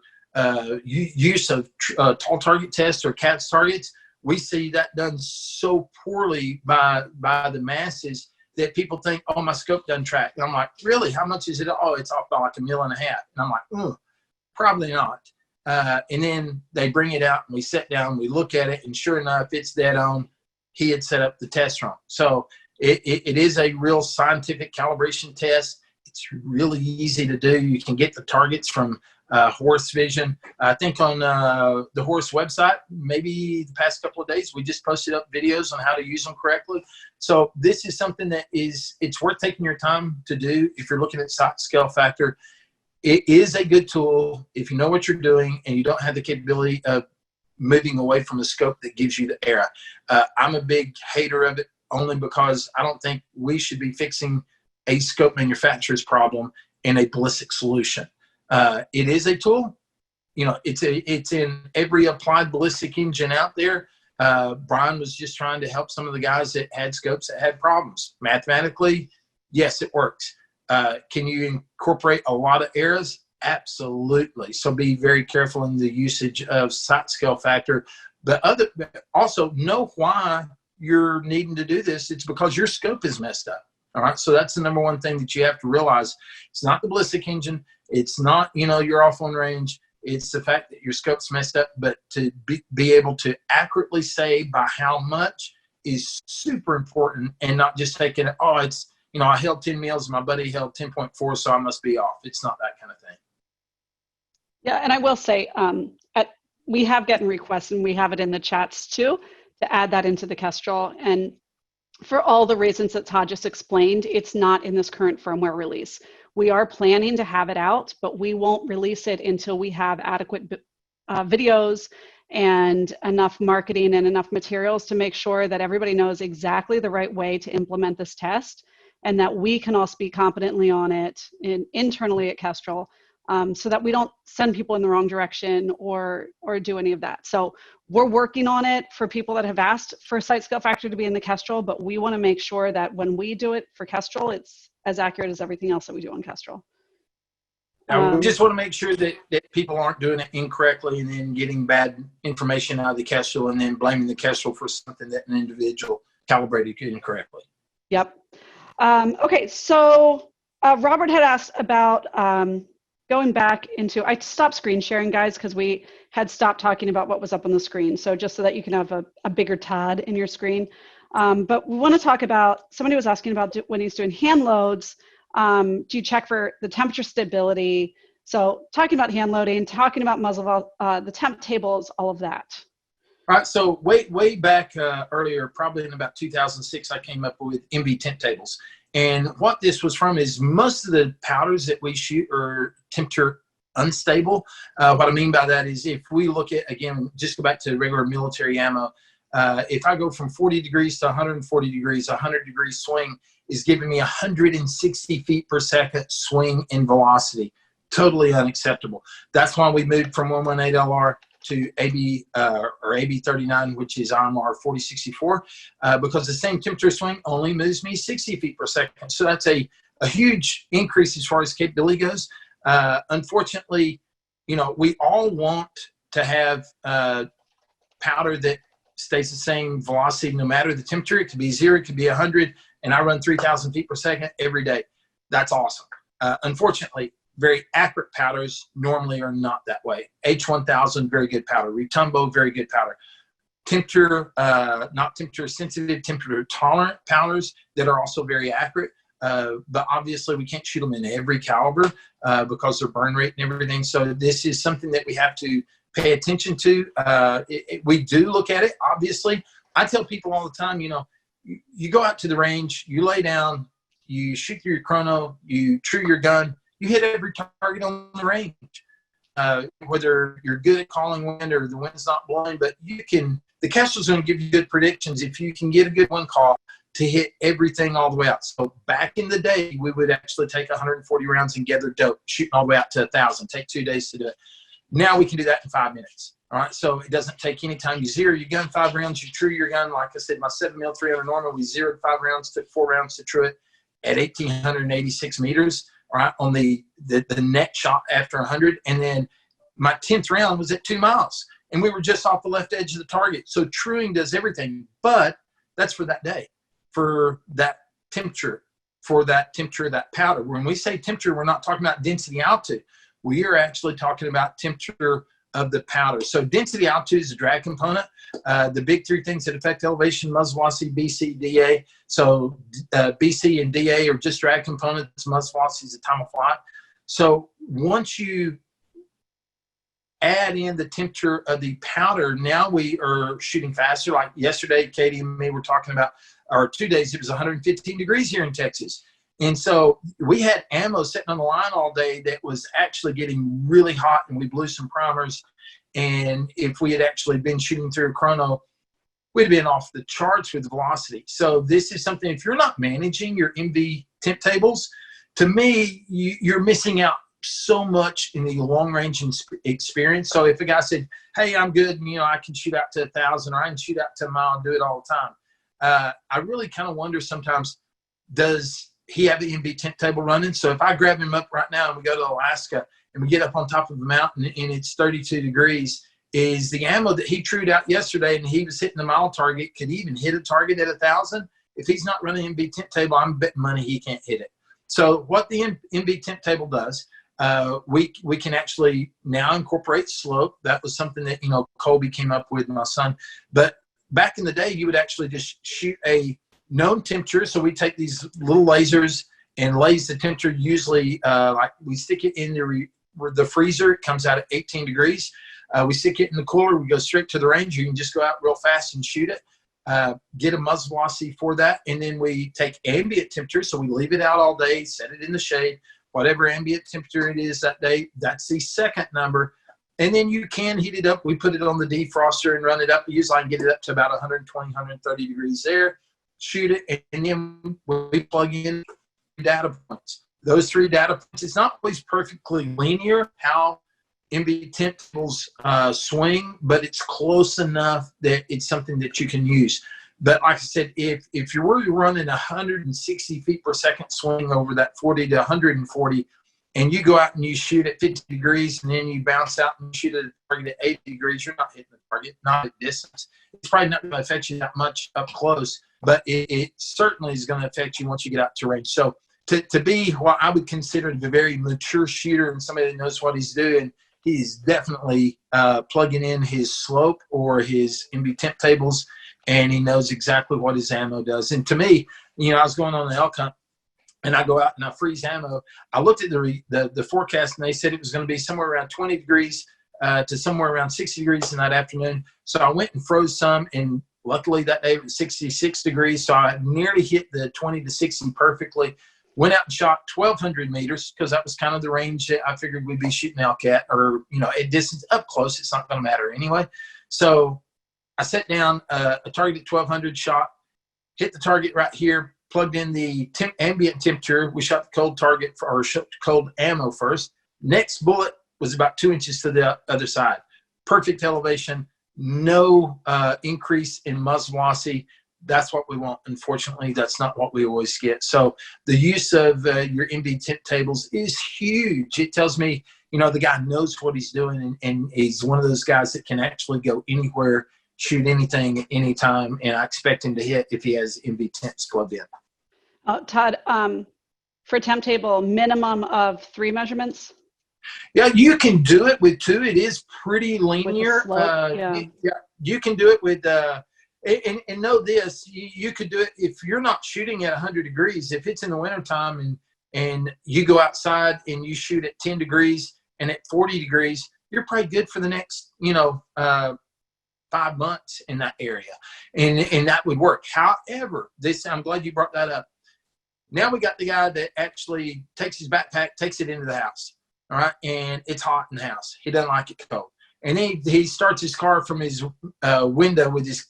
use of tall target tests or CATS targets. We see that done so poorly by the masses that people think, oh, my scope doesn't track. And I'm like, really? How much is it? Oh, it's off by like 1.5 mils. And I'm like, probably not. And then they bring it out and we sit down, we look at it, and sure enough, it's dead on. He had set up the test wrong. So it is a real scientific calibration test. It's really easy to do. You can get the targets from Horse Vision. I think on the Horse website, maybe the past couple of days, we just posted up videos on how to use them correctly. So this is something that it's worth taking your time to do if you're looking at sight scale factor. It is a good tool if you know what you're doing and you don't have the capability of moving away from the scope that gives you the error. I'm a big hater of it, only because I don't think we should be fixing a scope manufacturer's problem in a ballistic solution. It is a tool. It's in every applied ballistic engine out there. Brian was just trying to help some of the guys that had scopes that had problems. Mathematically, yes, it works. Can you incorporate a lot of errors? Absolutely. So be very careful in the usage of sight scale factor. But also know why you're needing to do this. It's because your scope is messed up. All right. So that's the number one thing that you have to realize. It's not the ballistic engine. It's not, you're off on range. It's the fact that your scope's messed up. But to be able to accurately say by how much is super important, and not just taking it, it's, I held 10 mils, my buddy held 10.4, so I must be off. It's not that kind of thing. Yeah, and I will say, we have gotten requests, and we have it in the chats too, to add that into the Kestrel. And for all the reasons that Todd just explained, it's not in this current firmware release. We are planning to have it out, but we won't release it until we have adequate videos and enough marketing and enough materials to make sure that everybody knows exactly the right way to implement this test, and that we can all speak competently on it internally at Kestrel, so that we don't send people in the wrong direction or do any of that. So we're working on it for people that have asked for sight scale factor to be in the Kestrel, but we want to make sure that when we do it for Kestrel, it's as accurate as everything else that we do on Kestrel. We just want to make sure that people aren't doing it incorrectly and then getting bad information out of the Kestrel and then blaming the Kestrel for something that an individual calibrated incorrectly. Yep. Okay, so Robert had asked about going back into, I stopped screen sharing, guys, because we had stopped talking about what was up on the screen. So just so that you can have a bigger Todd in your screen. But we want to talk about, somebody was asking about when he's doing hand loads, do you check for the temperature stability? So talking about hand loading, talking about muzzle, the temp tables, all of that. All right, so way back earlier, probably in about 2006, I came up with MV temp tables. And what this was from is most of the powders that we shoot are temperature unstable. What I mean by that is if we look at, again, just go back to regular military ammo, if I go from 40 degrees to 140 degrees, 100-degree swing is giving me 160 feet per second swing in velocity. Totally unacceptable. That's why we moved from 118 LR to AB or AB39, which is IMR 4064, because the same temperature swing only moves me 60 feet per second. So that's a huge increase as far as capability goes. Unfortunately, you know, we all want to have powder that stays the same velocity no matter the temperature. It could be 0, it could be 100, and I run 3,000 feet per second every day. That's awesome. Unfortunately, very accurate powders normally are not that way. H1000, very good powder. Retumbo, very good powder. Temperature, not temperature sensitive, temperature tolerant powders that are also very accurate. But obviously we can't shoot them in every caliber because their burn rate and everything. So this is something that we have to pay attention to. We do look at it, obviously. I tell people all the time, you know, you go out to the range, you lay down, you shoot through your chrono, you true your gun, you hit every target on the range. Whether you're good at calling wind or the wind's not blowing, but you can, the Kestrel's going to give you good predictions if you can get a good wind call to hit everything all the way out. So back in the day, we would actually take 140 rounds and gather dope, shooting all the way out to 1,000, take 2 days to do it. Now we can do that in 5 minutes. All right, so it doesn't take any time. You zero your gun 5 rounds, you true your gun. Like I said, my 7mm 300 normal, we zeroed 5 rounds, took 4 rounds to true it at 1,886 meters. All right, on the net shot after 100, and then my 10th round was at 2 miles, and we were just off the left edge of the target. So truing does everything, but that's for that day, for that temperature, that powder. When we say temperature, we're not talking about density altitude. We are actually talking about temperature of the powder. So density altitude is a drag component. The big 3 things that affect elevation: muzzle velocity, BC, DA. So BC and DA are just drag components. Muzzle velocity is the time of flight. So once you add in the temperature of the powder, now we are shooting faster. Like yesterday, Katie and me were talking about, or 2 days, it was 115 degrees here in Texas. And so we had ammo sitting on the line all day that was actually getting really hot, and we blew some primers. And if we had actually been shooting through a chrono, we'd have been off the charts with velocity. So this is something, if you're not managing your MV temp tables, to me, you're missing out so much in the long range experience. So if a guy said, hey, I'm good, and, you know, I can shoot out to 1,000, or I can shoot out to 1 mile and do it all the time. I really kind of wonder sometimes, does he have the MV temp table running? So if I grab him up right now and we go to Alaska and we get up on top of the mountain and it's 32 degrees, is the ammo that he trued out yesterday and he was hitting the mile target, could he even hit a target at 1,000? If he's not running MV temp table, I'm betting money he can't hit it. So what the MV temp table does, we can actually now incorporate slope. That was something that, you know, Colby came up with, my son. But back in the day, you would actually just shoot a known temperature. So we take these little lasers and lays the temperature, usually like we stick it in the freezer. It comes out at 18 degrees. We stick it in the cooler. We go straight to the range. You can just go out real fast and shoot it. Get a muzzle velocity for that. And then we take ambient temperature. So we leave it out all day, set it in the shade, whatever ambient temperature it is that day. That's the second number. And then you can heat it up. We put it on the defroster and run it up. Usually I can get it up to about 120, 130 degrees there. Shoot it, and then we plug in data points. those 3 data points. It's not always perfectly linear how MB temp tables swing, but it's close enough that it's something that you can use. But like I said, if you're really running 160 feet per second swing over that 40 to 140, and you go out and you shoot at 50 degrees, and then you bounce out and shoot at a target at 80 degrees, you're not hitting the target, not at distance. It's probably not going to affect you that much up close, but it certainly is going to affect you once you get out to range. So to be what I would consider the very mature shooter and somebody that knows what he's doing, he's definitely plugging in his slope or his MB temp tables, and he knows exactly what his ammo does. And to me, I was going on an elk hunt, and I go out and I freeze ammo. I looked at the forecast, and they said it was going to be somewhere around 20 degrees to somewhere around 60 degrees in that afternoon. So I went and froze some, and luckily that day it was 66 degrees, so I nearly hit the 20 to 60 perfectly. Went out and shot 1,200 meters because that was kind of the range that I figured we'd be shooting elk at, or, at distance up close. It's not going to matter anyway. So I set down a target at 1,200, shot, hit the target right here, plugged in the ambient temperature. We shot the cold target cold ammo first. Next bullet was about 2 inches to the other side. Perfect elevation, no increase in muzzle velocity. That's what we want. Unfortunately, that's not what we always get. So the use of your MB temp tables is huge. It tells me, the guy knows what he's doing, and he's one of those guys that can actually go anywhere, shoot anything at any time, and I expect him to hit if he has MB temps plugged in. Todd, for temp table, minimum of 3 measurements? Yeah, you can do it with 2. It is pretty linear. You can do it with and know this, you could do it if you're not shooting at 100 degrees. If it's in the wintertime and you go outside and you shoot at 10 degrees and at 40 degrees, you're probably good for the next, 5 months in that area. And that would work. However, I'm glad you brought that up. Now we got the guy that actually takes his backpack, takes it into the house. All right. And it's hot in the house. He doesn't like it cold. And he starts his car from his window with his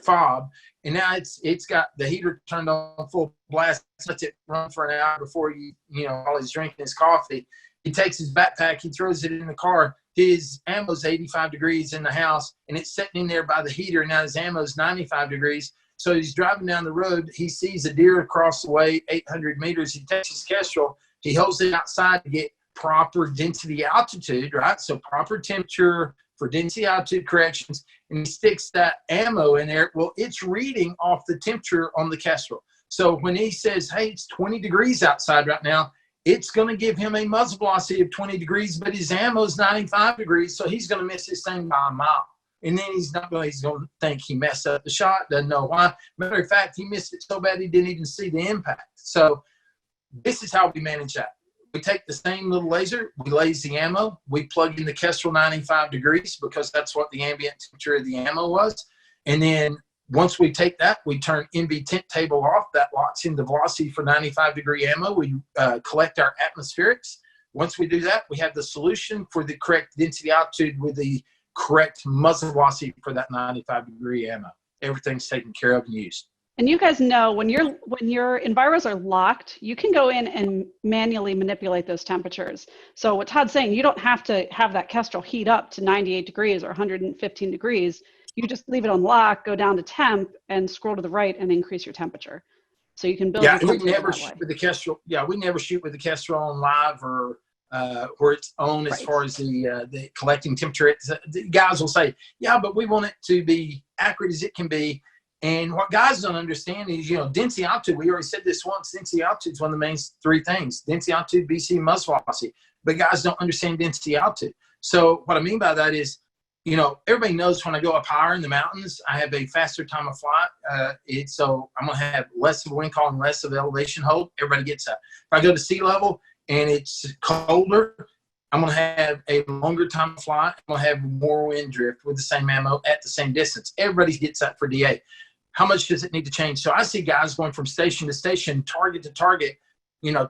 fob, and now it's got the heater turned on full blast, lets it run for an hour before while he's drinking his coffee. He takes his backpack, he throws it in the car. His ammo's 85 degrees in the house, and it's sitting in there by the heater. Now his ammo's 95 degrees. So he's driving down the road. He sees a deer across the way, 800 meters. He takes his Kestrel. He holds it outside to get proper density altitude, right? So proper temperature for density altitude corrections, and he sticks that ammo in there. Well, it's reading off the temperature on the Kestrel. So when he says, hey, it's 20 degrees outside right now, it's going to give him a muzzle velocity of 20 degrees, but his ammo is 95 degrees, so he's going to miss this thing by a mile. And then he's going to think he messed up the shot, doesn't know why. Matter of fact, he missed it so bad he didn't even see the impact. So this is how we manage that. We take the same little laser, we laser the ammo, we plug in the Kestrel 95 degrees because that's what the ambient temperature of the ammo was. And then once we take that, we turn MB temp table off. That locks in the velocity for 95 degree ammo. We collect our atmospherics. Once we do that, we have the solution for the correct density altitude with the correct muzzle velocity for that 95 degree ammo. Everything's taken care of and used. And you guys know when your enviros are locked, you can go in and manually manipulate those temperatures. So what Todd's saying, you don't have to have that Kestrel heat up to 98 degrees or 115 degrees. You just leave it on lock, go down to temp, and scroll to the right and increase your temperature. So you can build. Yeah, we never shoot with the Kestrel. Yeah, we never shoot with the Kestrel on live or where it's on as far as the collecting temperature. The guys will say, yeah, but we want it to be accurate as it can be. And what guys don't understand is, density altitude. We already said this once. Density altitude is one of the main 3 things. Density altitude, BC, muzzle velocity. But guys don't understand density altitude. So what I mean by that is, everybody knows when I go up higher in the mountains, I have a faster time of flight. So I'm going to have less of a wind call and less of elevation hold. Everybody gets that. If I go to sea level and it's colder, I'm going to have a longer time of flight. I'm going to have more wind drift with the same ammo at the same distance. Everybody gets that for DA. How much does it need to change? So I see guys going from station to station, target to target,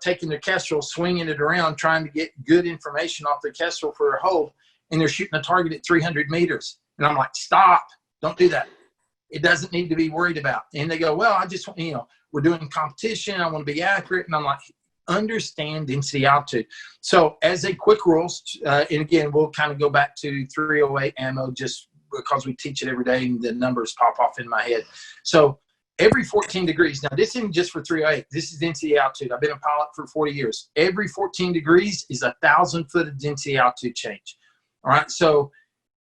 taking their Kestrel, swinging it around, trying to get good information off their Kestrel for a hold, and they're shooting a target at 300 meters. And I'm like, stop, don't do that. It doesn't need to be worried about. And they go, well, I just, we're doing competition. I want to be accurate. And I'm like, understand density altitude. So as a quick rule, and again, we'll kind of go back to 308 ammo just because we teach it every day and the numbers pop off in my head. So every 14 degrees, now this isn't just for 308, this is density altitude. I've been a pilot for 40 years. Every 14 degrees is 1,000 foot of density altitude change. All right, so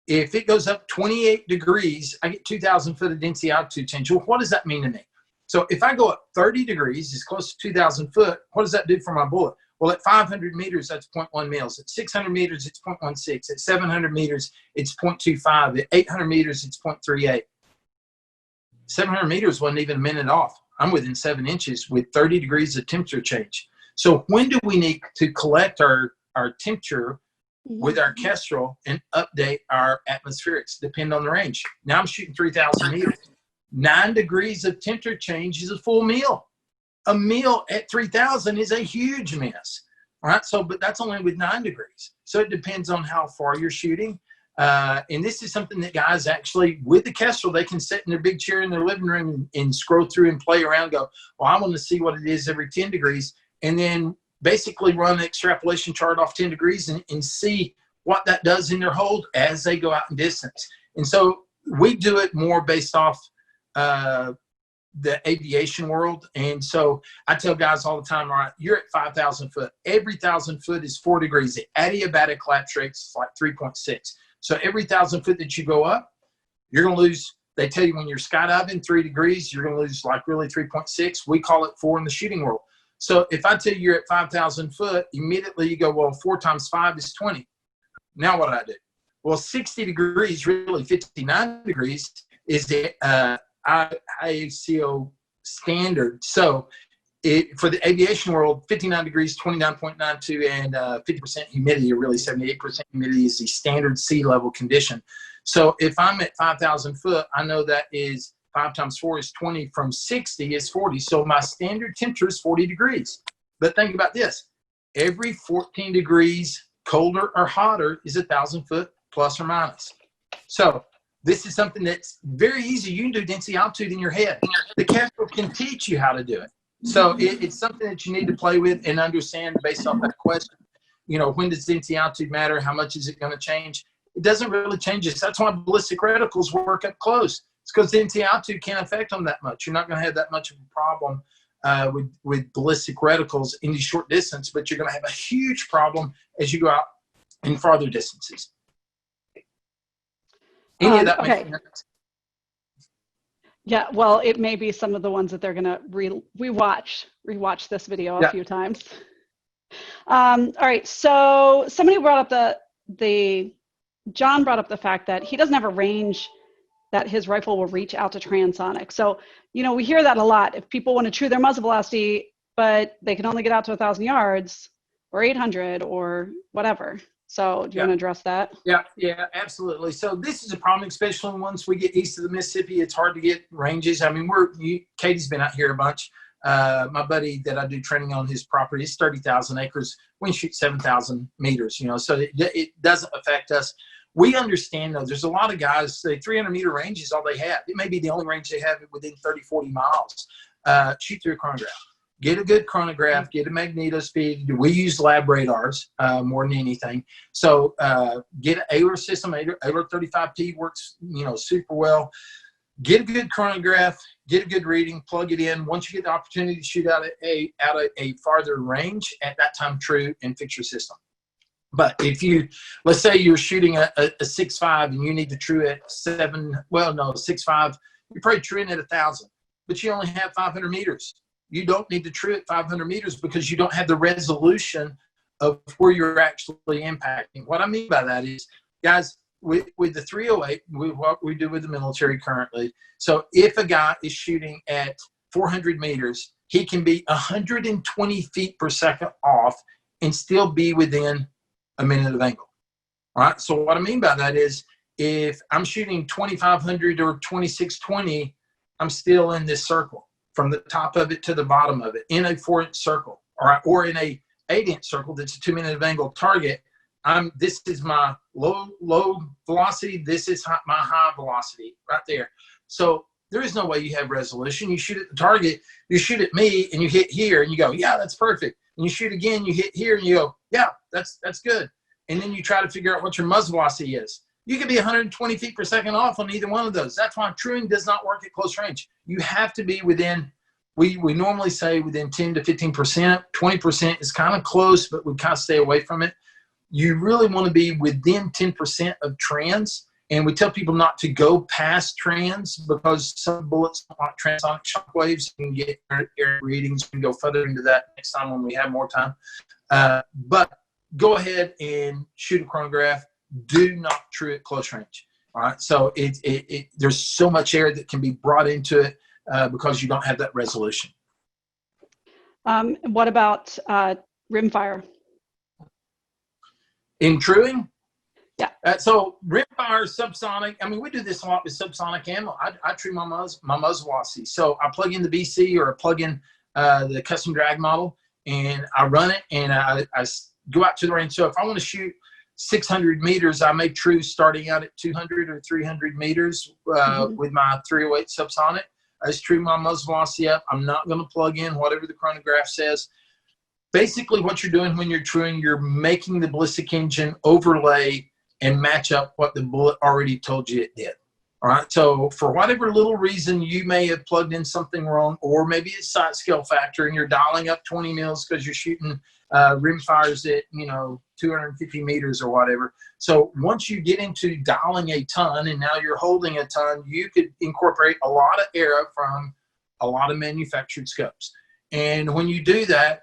if it goes up 28 degrees, I get 2,000 foot of density altitude change. Well, what does that mean to me? So if I go up 30 degrees, it's close to 2,000 foot, what does that do for my bullet? Well, at 500 meters, that's 0.1 mils. At 600 meters, it's 0.16. At 700 meters, it's 0.25. At 800 meters, it's 0.38. 700 meters wasn't even a minute off. I'm within 7 inches with 30 degrees of temperature change. So when do we need to collect our temperature with our Kestrel and update our atmospherics? Depend on the range. Now I'm shooting 3,000 meters. 9 degrees of temperature change is a full meal. A meal at 3,000 is a huge miss. All right, so but that's only with 9 degrees. So it depends on how far you're shooting. And this is something that guys actually, with the Kestrel, they can sit in their big chair in their living room and scroll through and play around, go, well, I want to see what it is every 10 degrees. And then basically run an extrapolation chart off 10 degrees and see what that does in their hold as they go out in distance. And so we do it more based off the aviation world. And so I tell guys all the time, all right, you're at 5,000 foot. Every 1,000 foot is 4 degrees. The adiabatic collapse rate is like 3.6. So every 1,000 foot that you go up, you're going to lose. They tell you when you're skydiving 3 degrees, you're going to lose like really 3.6. We call it 4 in the shooting world. So if I tell you you're at 5,000 foot, immediately you go, well, 4 times 5 is 20. Now what do I do? Well, 60 degrees, really 59 degrees is the IACO standard. So for the aviation world, 59 degrees, 29.92, and 50% humidity, or really 78% humidity, is the standard sea level condition. So if I'm at 5,000 foot, I know that is 5 times 4 is 20, from 60 is 40. So my standard temperature is 40 degrees. But think about this. Every 14 degrees colder or hotter is 1,000 foot plus or minus. So this is something that's very easy. You can do density altitude in your head. The Kestrel can teach you how to do it. So it's something that you need to play with and understand based off that question. You know, when does density altitude matter? How much is it going to change? It doesn't really change it. That's why ballistic reticles work up close. It's because density altitude can't affect them that much. You're not going to have that much of a problem with ballistic reticles in the short distance, but you're going to have a huge problem as you go out in farther distances. Any of that makes sense? Yeah, well, it may be some of the ones that they're going to rewatch this video a few times. All right, so somebody brought up John brought up the fact that he doesn't have a range that his rifle will reach out to transonic. So, you know, we hear that a lot. If people want to true their muzzle velocity, but they can only get out to 1,000 yards or 800 or whatever. So do you want to address that? Yeah, absolutely. So this is a problem, especially once we get east of the Mississippi. It's hard to get ranges. I mean, Katie's been out here a bunch. My buddy that I do training on his property is 30,000 acres. We can shoot 7,000 meters, you know, so it doesn't affect us. We understand, though, there's a lot of guys, say 300-meter range is all they have. It may be the only range they have within 30, 40 miles. Shoot through a chronograph. Get a good chronograph, get a magneto speed. We use lab radars more than anything. So get an AILR system. AILR 35P works, you know, super well. Get a good chronograph, get a good reading, plug it in. Once you get the opportunity to shoot out at a farther range, at that time, true and fix your system. But if let's say you're shooting a 6.5 and you need to true at 6.5, you're probably truing at 1,000, but you only have 500 meters. You don't need to true at 500 meters because you don't have the resolution of where you're actually impacting. What I mean by that is, guys, with the 308, what we do with the military currently, so if a guy is shooting at 400 meters, he can be 120 feet per second off and still be within a minute of angle. All right, so what I mean by that is, if I'm shooting 2,500 or 2620, I'm still in this circle, from the top of it to the bottom of it, in a 4-inch circle, or in a 8-inch circle that's a 2-minute of angle target. This is my low velocity. This is my high velocity right there. So there is no way you have resolution. You shoot at the target, you shoot at me, and you hit here, and you go, yeah, that's perfect. and you shoot again, you hit here, and you go, yeah, that's good. And then you try to figure out what your muzzle velocity is. You could be 120 feet per second off on either one of those. That's why truing does not work at close range. You have to be within, we normally say within 10 to 15%. 20% is kind of close, but we kind of stay away from it. You really want to be within 10% of trans. And we tell people not to go past trans because some bullets don't like transonic shock waves. You can get air readings. We can go further into that next time when we have more time. But go ahead and shoot a chronograph. Do not true at close range. All right. So there's so much air that can be brought into it because you don't have that resolution. What about rimfire? In truing? Yeah. So rimfire, subsonic. I mean, we do this a lot with subsonic ammo. I true my muzzle velocity. So I plug in the BC or I plug in the custom drag model and I run it and I go out to the range. So if I want to shoot 600 meters, I may true starting out at 200 or 300 meters with my 308 subsonic. I just true my muzzle velocity up. I'm not going to plug in whatever the chronograph says. Basically, what you're doing when you're truing, you're making the ballistic engine overlay and match up what the bullet already told you it did. All right. So for whatever little reason you may have plugged in something wrong, or maybe it's sight scale factor and you're dialing up 20 mils because you're shooting rim fires at 250 meters or whatever. So once you get into dialing a ton and now you're holding a ton, you could incorporate a lot of air from a lot of manufactured scopes. And when you do that,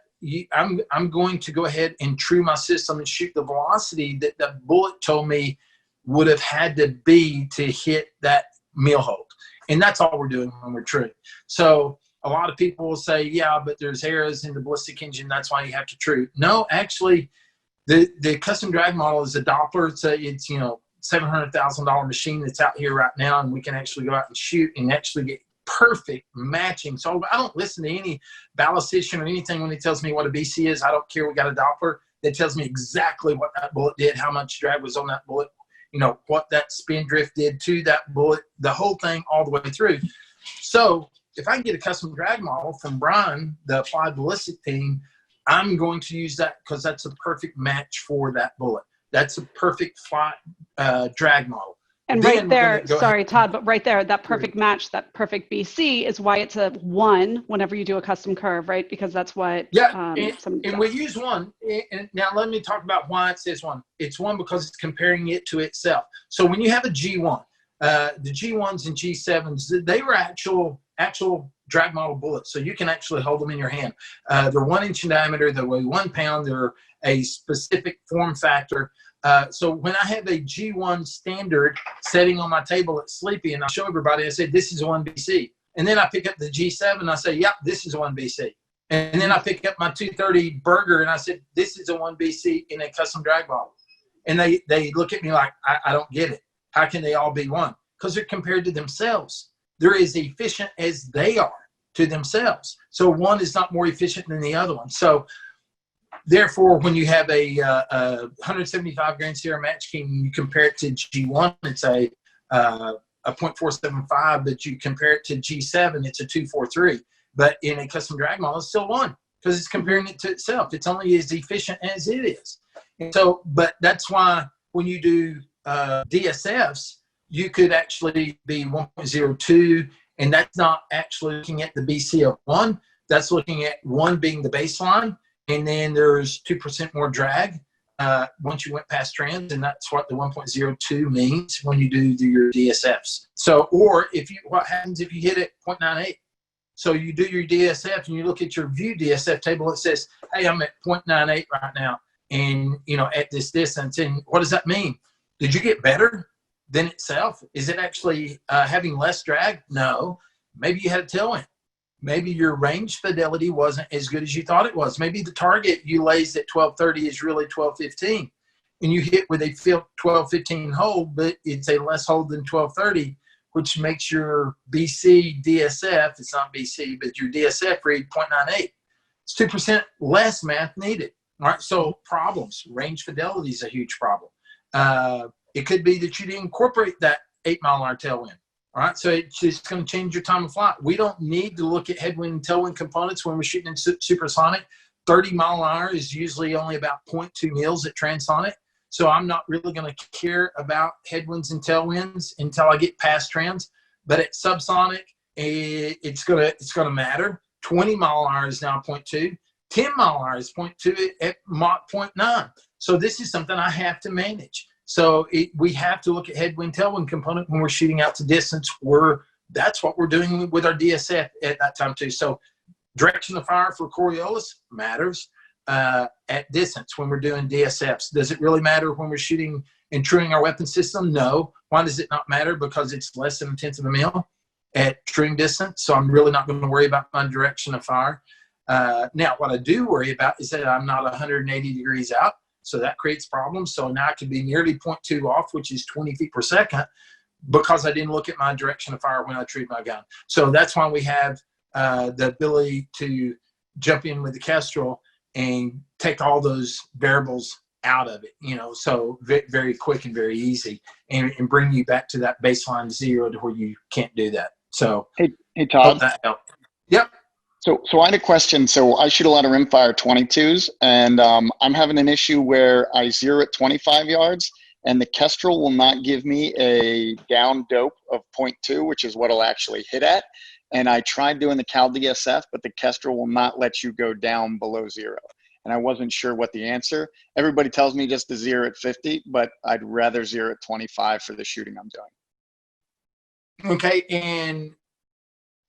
I'm going to go ahead and true my system and shoot the velocity that the bullet told me would have had to be to hit that mill hold. And that's all we're doing when we're truing. So a lot of people will say, yeah, but there's errors in the ballistic engine. That's why you have to true. No, actually, the custom drag model is a Doppler. It's $700,000 machine that's out here right now, and we can actually go out and shoot and actually get perfect matching. So I don't listen to any ballistician or anything when he tells me what a BC is. I don't care. We got a Doppler that tells me exactly what that bullet did, how much drag was on that bullet, what that spin drift did to that bullet, the whole thing all the way through. So if I can get a custom drag model from Brian, the applied ballistic team, I'm going to use that because that's a perfect match for that bullet. That's a perfect flight drag model. And then right there, sorry, Todd, but right there, that perfect match, that perfect BC is why it's a 1 whenever you do a custom curve, right? Because that's what and we use 1. And now let me talk about why it says 1. It's 1 because it's comparing it to itself. So when you have a G1, the G1s and G7s, they were actual drag model bullets. So you can actually hold them in your hand. They're 1 inch in diameter. They weigh 1 pound. They're a specific form factor. So when I have a G1 standard setting on my table at Sleepy and I show everybody, I say, this is a 1 BC. And then I pick up the G7 and I say, yep, this is a 1 BC. And then I pick up my 230 Burger and I said, this is a 1 BC in a custom drag model. And they look at me like, I don't get it. How can they all be 1? Because they're compared to themselves. They're as efficient as they are to themselves. So 1 is not more efficient than the other one. So therefore, when you have a 175 grain Sierra Match King, you compare it to G1, it's a 0.475, but you compare it to G7, it's a 243. But in a custom drag model, it's still 1 because it's comparing it to itself. It's only as efficient as it is. And so, but that's why when you do DSFs, you could actually be 1.02, and that's not actually looking at the BC of 1. That's looking at 1 being the baseline. And then there's 2% more drag once you went past trans, and that's what the 1.02 means when you do your DSFs. So, or what happens if you hit it 0.98? So you do your DSF and you look at your view DSF table. It says, hey, I'm at 0.98 right now, and at this distance. And what does that mean? Did you get better than itself? Is it actually having less drag? No. Maybe you had a tailwind. Maybe your range fidelity wasn't as good as you thought it was. Maybe the target you lays at 1230 is really 1215, and you hit with a 1215 hold, but it's a less hold than 1230, which makes your BC DSF, it's not BC, but your DSF read 0.98. It's 2% less math needed. All right, so problems. Range fidelity is a huge problem. It could be that you didn't incorporate that 8 mile-an-hour tailwind. All right, so it's just going to change your time of flight. We don't need to look at headwind and tailwind components when we're shooting in supersonic. 30-mile-an-hour is usually only about 0.2 mils at transonic. So I'm not really going to care about headwinds and tailwinds until I get past trans. But at subsonic, it's gonna matter. 20-mile-an-hour is now 0.2. 10-mile-an-hour is 0.2 at Mach 0.9. So this is something I have to manage. So we have to look at headwind tailwind component when we're shooting out to distance. That's what we're doing with our DSF at that time too. So direction of fire for Coriolis matters at distance when we're doing DSFs. Does it really matter when we're shooting and truing our weapon system? No. Why does it not matter? Because it's less than a tenth of a mil at truing distance. So I'm really not going to worry about my direction of fire. Now, what I do worry about is that I'm not 180 degrees out. So that creates problems. So now I could be nearly 0.2 off, which is 20 feet per second, because I didn't look at my direction of fire when I trued my gun. So that's why we have the ability to jump in with the Kestrel and take all those variables out of it, so very quick and very easy, and bring you back to that baseline 0 to where you can't do that. So hey Todd. Hope that helped. Yep. So I had a question. So I shoot a lot of rimfire 22s, and I'm having an issue where I zero at 25 yards, and the Kestrel will not give me a down dope of 0.2, which is what I'll actually hit at. And I tried doing the Cal DSF, but the Kestrel will not let you go down below 0. And I wasn't sure what the answer. Everybody tells me just to zero at 50, but I'd rather zero at 25 for the shooting I'm doing. Okay, and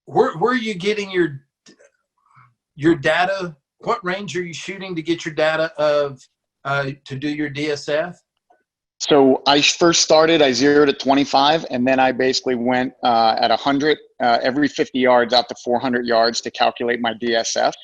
where are you getting your data? What range are you shooting to get your data of to do your DSF? So I first started, I zeroed at 25, and then I basically went at 100 every 50 yards out to 400 yards to calculate my DSF.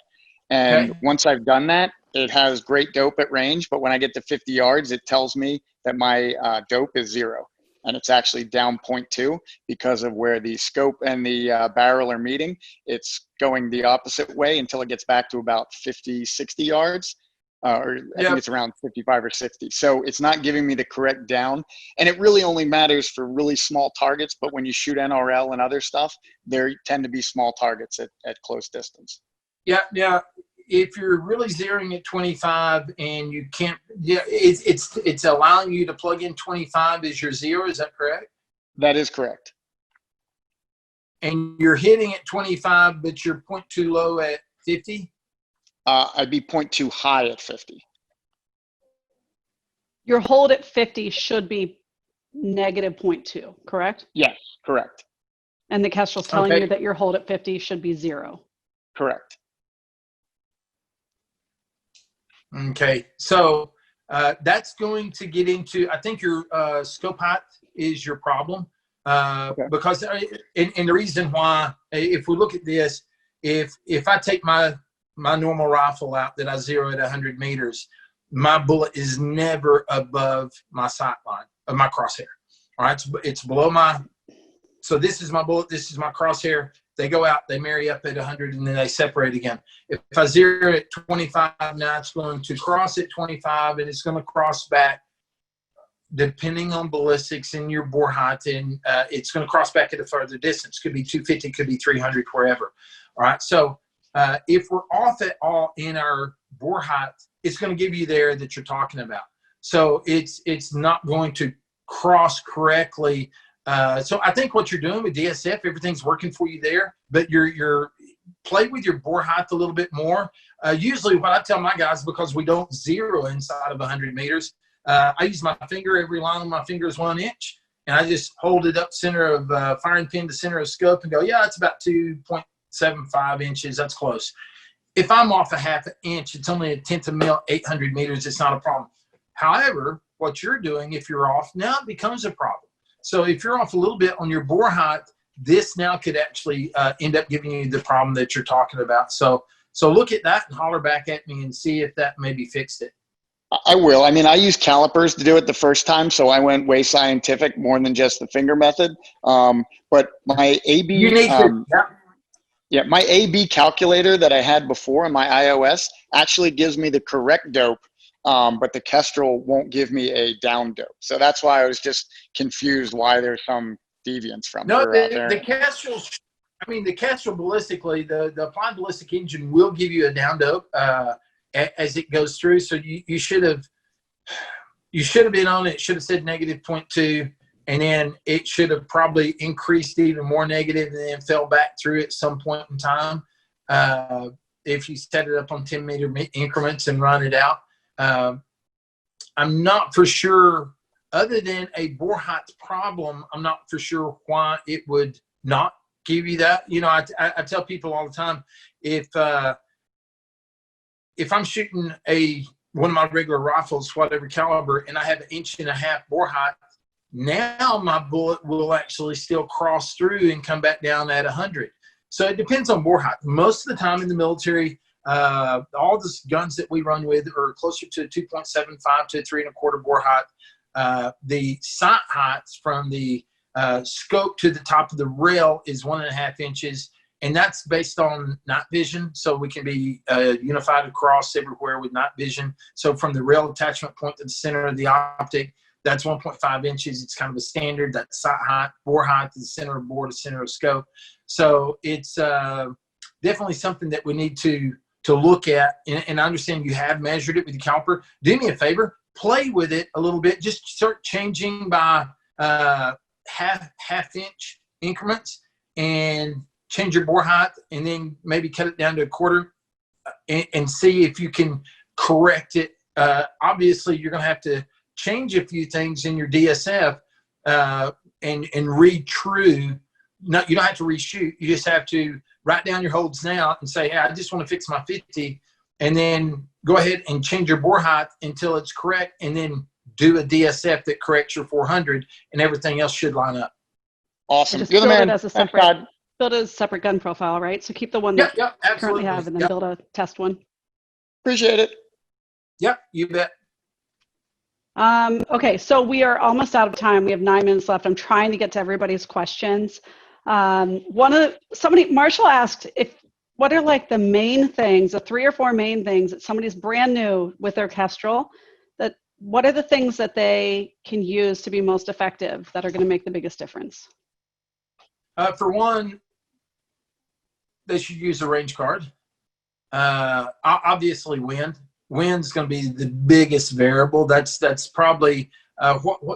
And once I've done that, it has great dope at range, but when I get to 50 yards, it tells me that my dope is 0. And it's actually down 0.2 because of where the scope and the barrel are meeting. It's going the opposite way until it gets back to about 50, 60 yards. Or I think it's around 55 or 60. So it's not giving me the correct down. And it really only matters for really small targets. But when you shoot NRL and other stuff, there tend to be small targets at close distance. Yeah. If you're really zeroing at 25 and you can't, it's allowing you to plug in 25 as your 0. Is that correct? That is correct. And you're hitting at 25, but you're 0.2 low at 50? I'd be 0.2 high at 50. Your hold at 50 should be negative 0.2, correct? Yes, correct. And the Kestrel's telling you that your hold at 50 should be 0. Correct. Okay, so that's going to get into, I think your scope height is your problem. Because, and the reason why, if we look at this, if I take my normal rifle out that I zero at 100 meters, my bullet is never above my sight line of my crosshair. All right, it's below so this is my bullet, this is my crosshair. They go out, they marry up at 100, and then they separate again. If I zero at 25, now it's going to cross at 25, and it's going to cross back, depending on ballistics and your bore height, and it's going to cross back at a further distance. Could be 250, could be 300, wherever. All right, so if we're off at all in our bore height, it's going to give you there that you're talking about. So it's not going to cross correctly. So I think what you're doing with DSF, everything's working for you there, but you're play with your bore height a little bit more. Usually what I tell my guys, because we don't zero inside of 100 meters, I use my finger. Every line of my finger is 1 inch, and I just hold it up center of firing pin to center of scope and go, yeah, it's about 2.75 inches. That's close. If I'm off a half an inch, it's only a tenth of a mil, 800 meters. It's not a problem. However, what you're doing, if you're off, now it becomes a problem. So if you're off a little bit on your bore height, this now could actually end up giving you the problem that you're talking about. So look at that and holler back at me and see if that maybe fixed it. I will. I mean, I used calipers to do it the first time, so I went way scientific more than just the finger method. But my AB, my AB calculator that I had before in my iOS actually gives me the correct dope. But the Kestrel won't give me a down dope. So that's why I was just confused why there's some deviance from the Kestrel. I mean, the Kestrel ballistically, the applied ballistic engine will give you a down dope. as it goes through. So you should have been on it. It should have said negative 0.2, and then it should have probably increased even more negative and then fell back through at some point in time. If you set it up on 10-meter increments and run it out. I'm not for sure, other than a bore height problem, I'm not for sure why it would not give you that. You know, I tell people all the time, if I'm shooting one of my regular rifles, whatever caliber, and I have 1.5 inch bore height, now my bullet will actually still cross through and come back down at 100. So it depends on bore height. Most of the time in the military, all the guns that we run with are closer to 2.75 to 3.25 bore height. The sight heights from the scope to the top of the rail is 1.5 inches, and that's based on night vision. So we can be unified across everywhere with night vision. So from the rail attachment point to the center of the optic, that's 1.5 inches. It's kind of a standard. That's sight height. Bore height is the center of bore to center of scope. So it's definitely something that we need to look at. And I understand you have measured it with the caliper. Do me a favor, play with it a little bit. Just start changing by half inch increments and change your bore height, and then maybe cut it down to 1/4 and see if you can correct it. Obviously, you're going to have to change a few things in your DSF and read true. No, you don't have to reshoot. You just have to write down your holds now and say, hey, I just want to fix my 50, and then go ahead and change your bore height until it's correct, and then do a DSF that corrects your 400, and everything else should line up. Awesome. Just You're the build man. it as a Thanks, separate, Todd. build it as a separate gun profile, right? So keep the one that Yep, you absolutely. currently have, and then build a test one. Appreciate it. Yep, you bet. Okay, so we are almost out of time. We have 9 minutes left. I'm trying to get to everybody's questions. Marshall asked what are like the main things, the 3 or 4 main things that somebody's brand new with their Kestrel, what are the things that they can use to be most effective that are going to make the biggest difference? For one, they should use a range card. Obviously, wind. Wind's going to be the biggest variable. That's probably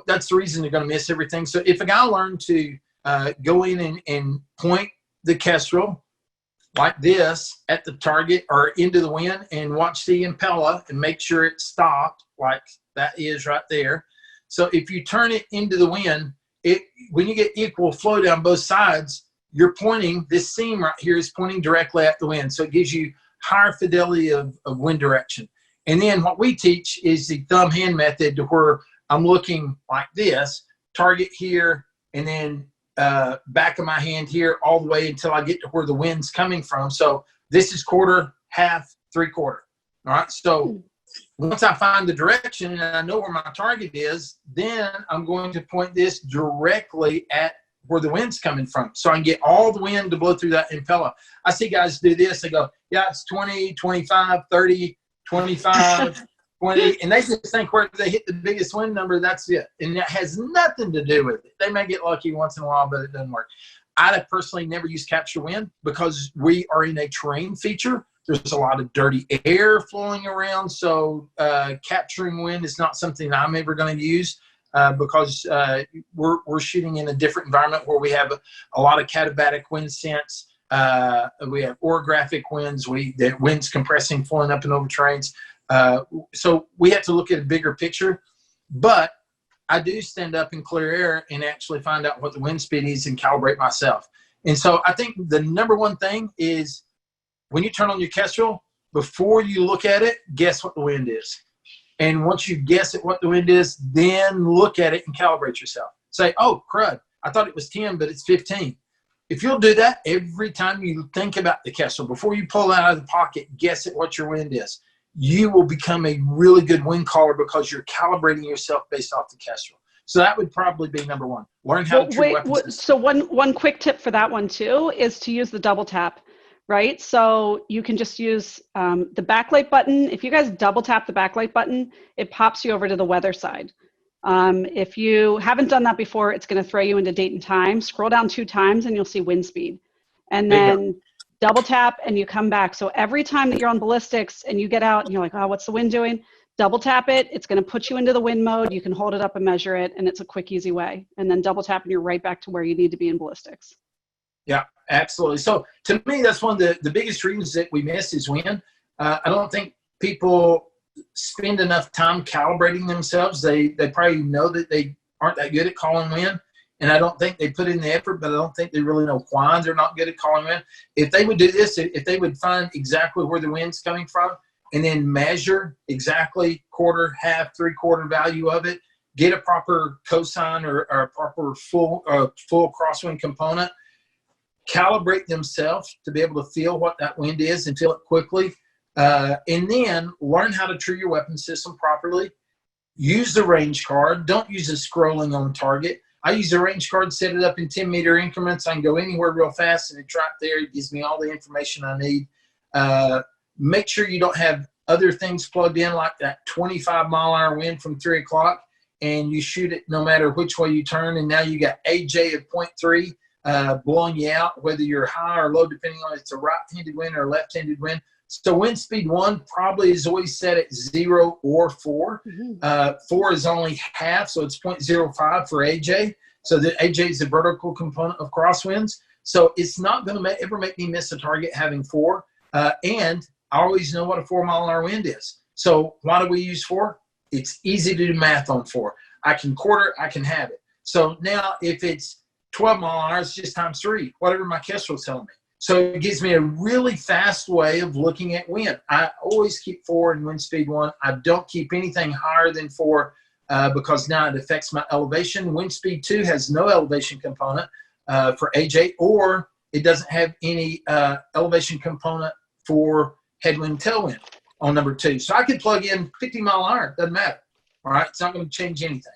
that's the reason they're going to miss everything. So if a guy learned to go in and point the Kestrel like this at the target or into the wind and watch the impella and make sure it stopped like that is right there. So if you turn it into the wind, when you get equal flow down both sides, you're pointing, this seam right here is pointing directly at the wind. So it gives you higher fidelity of wind direction. And then what we teach is the thumb hand method, to where I'm looking like this, target here, and then back of my hand here all the way until I get to where the wind's coming from. So this is 1/4, 1/2, 3/4. All right. So once I find the direction and I know where my target is, then I'm going to point this directly at where the wind's coming from, so I can get all the wind to blow through that impella. I see guys do this. They go, yeah, it's 20, 25, 30, 25, 20, and they just think where they hit the biggest wind number, that's it. And that has nothing to do with it. They may get lucky once in a while, but it doesn't work. I personally never use capture wind because we are in a terrain feature. There's a lot of dirty air flowing around, so capturing wind is not something I'm ever going to use because we're shooting in a different environment where we have a lot of katabatic wind sense. We have orographic winds. The wind's compressing, flowing up and over terrains. So we have to look at a bigger picture. But I do stand up in clear air and actually find out what the wind speed is and calibrate myself. And so I think the number one thing is, when you turn on your Kestrel, before you look at it, guess what the wind is. And once you guess at what the wind is, then look at it and calibrate yourself. Say, oh, crud, I thought it was 10, but it's 15. If you'll do that every time you think about the Kestrel, before you pull it out of the pocket, guess at what your wind is, you will become a really good wind caller because you're calibrating yourself based off the Kestrel. So that would probably be number one. Learn how to treat weapons. So one quick tip for that one too is to use the double tap, right? So you can just use the backlight button. If you guys double tap the backlight button, it pops you over to the weather side. If you haven't done that before, it's going to throw you into date and time. Scroll down 2 times and you'll see wind speed. And then double tap and you come back. So every time that you're on ballistics and you get out and you're like, oh, what's the wind doing? Double tap it. It's going to put you into the wind mode. You can hold it up and measure it, and it's a quick, easy way. And then double tap and you're right back to where you need to be in ballistics. Yeah, absolutely. So to me, that's one of the biggest reasons that we miss is wind. I don't think people spend enough time calibrating themselves. They probably know that they aren't that good at calling wind. And I don't think they put in the effort, but I don't think they really know why they're not good at calling wind. If they would do this, if they would find exactly where the wind's coming from and then measure exactly quarter, half, three-quarter value of it, get a proper cosine or a proper full crosswind component, calibrate themselves to be able to feel what that wind is and feel it quickly, and then learn how to true your weapon system properly. Use the range card. Don't use the scrolling on target. I use the range card, set it up in 10-meter increments. I can go anywhere real fast, and it's right there. It gives me all the information I need. Make sure you don't have other things plugged in like that 25-mile-an-hour wind from 3 o'clock, and you shoot it no matter which way you turn, and now you got AJ of 0.3 blowing you out, whether you're high or low, depending on if it's a right-handed wind or a left-handed wind. So wind speed 1 probably is always set at 0 or 4. 4 is only half, so it's 0.05 for AJ. So the AJ is the vertical component of crosswinds. So it's not going to ever make me miss a target having 4. And I always know what a 4-mile-an-hour wind is. So why do we use 4? It's easy to do math on 4. I can quarter, I can have it. So now if it's 12 mile an hour, it's just times 3, whatever my Kestrel's telling me. So it gives me a really fast way of looking at wind. I always keep 4 in wind speed 1. I don't keep anything higher than 4 because now it affects my elevation. Wind speed 2 has no elevation component for AJ, or it doesn't have any elevation component for headwind, tailwind on number 2. So I could plug in 50 mile an hour. Doesn't matter. All right. It's not going to change anything.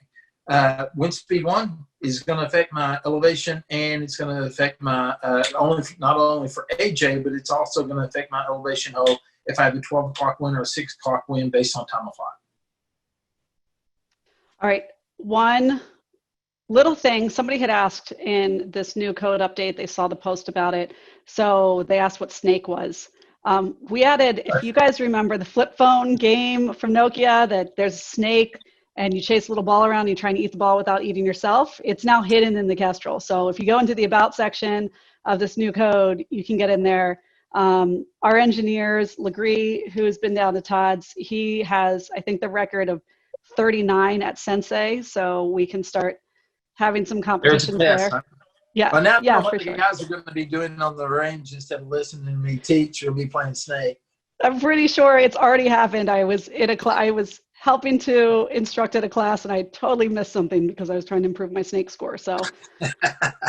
Wind speed 1 is going to affect my elevation, and it's going to affect my not only for AJ, but it's also going to affect my elevation hole if I have a 12 o'clock wind or a 6 o'clock wind based on time of flight. All right. One little thing, somebody had asked in this new code update, they saw the post about it. So they asked what snake was. We added, if you guys remember the flip phone game from Nokia, that there's a snake and you chase a little ball around and you try and eat the ball without eating yourself. It's now hidden in the Kestrel. So if you go into the about section of this new code, you can get in there. Our engineers, Legree, who's been down to Todd's, he has, I think, the record of 39 at Sensei. So we can start having some competitions there. Huh? Yeah, Well, now yeah, what for the sure. guys are going to be doing on the range instead of listening to me teach, you'll be playing snake. I'm pretty sure it's already happened. I was in I was helping to instruct at a class, and I totally missed something because I was trying to improve my snake score. So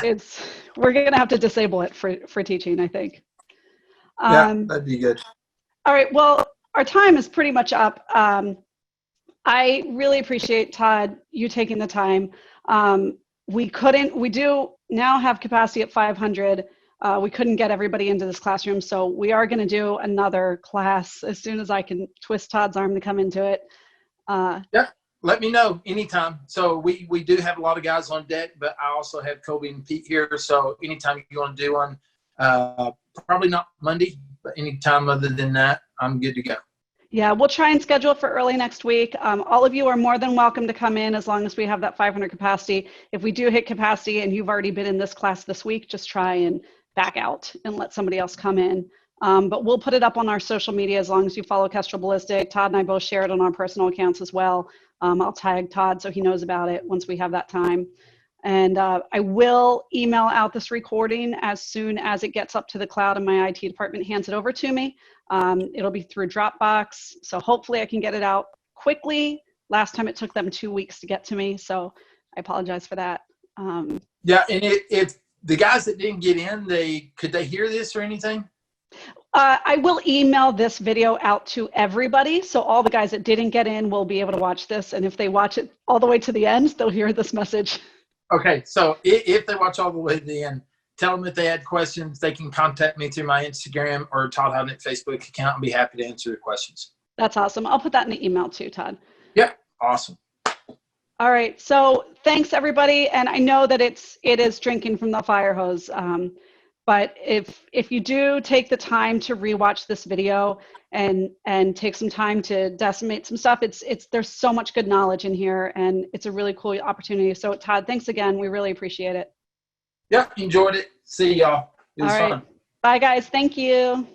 we're going to have to disable it for teaching, I think. Yeah, that'd be good. All right. Well, our time is pretty much up. I really appreciate, Todd, you taking the time. We do now have capacity at 500. We couldn't get everybody into this classroom, so we are going to do another class as soon as I can twist Todd's arm to come into it. Yeah, let me know anytime. So we do have a lot of guys on deck, but I also have Kobe and Pete here. So anytime you want to do one, probably not Monday, but anytime other than that, I'm good to go. Yeah, we'll try and schedule it for early next week. All of you are more than welcome to come in as long as we have that 500 capacity. If we do hit capacity and you've already been in this class this week, just try and back out and let somebody else come in. But we'll put it up on our social media as long as you follow Kestrel Ballistic. Todd and I both share it on our personal accounts as well. I'll tag Todd so he knows about it once we have that time. And I will email out this recording as soon as it gets up to the cloud and my IT department hands it over to me. It'll be through Dropbox. So hopefully I can get it out quickly. Last time it took them 2 weeks to get to me. So I apologize for that. Yeah, and if the guys that didn't get in, could they hear this or anything? I will email this video out to everybody. So all the guys that didn't get in will be able to watch this. And if they watch it all the way to the end, they'll hear this message. Okay, so if they watch all the way to the end, tell them if they had questions, they can contact me through my Instagram or Todd Hodnett Facebook account. I'll be happy to answer their questions. That's awesome. I'll put that in the email too, Todd. Yeah, awesome. All right. So thanks, everybody. And I know that it is drinking from the fire hose. But if you do take the time to rewatch this video and take some time to decimate some stuff, there's so much good knowledge in here, and it's a really cool opportunity. So Todd, thanks again. We really appreciate it. Yeah, enjoyed it. See y'all. It was All right. fun. Bye guys. Thank you.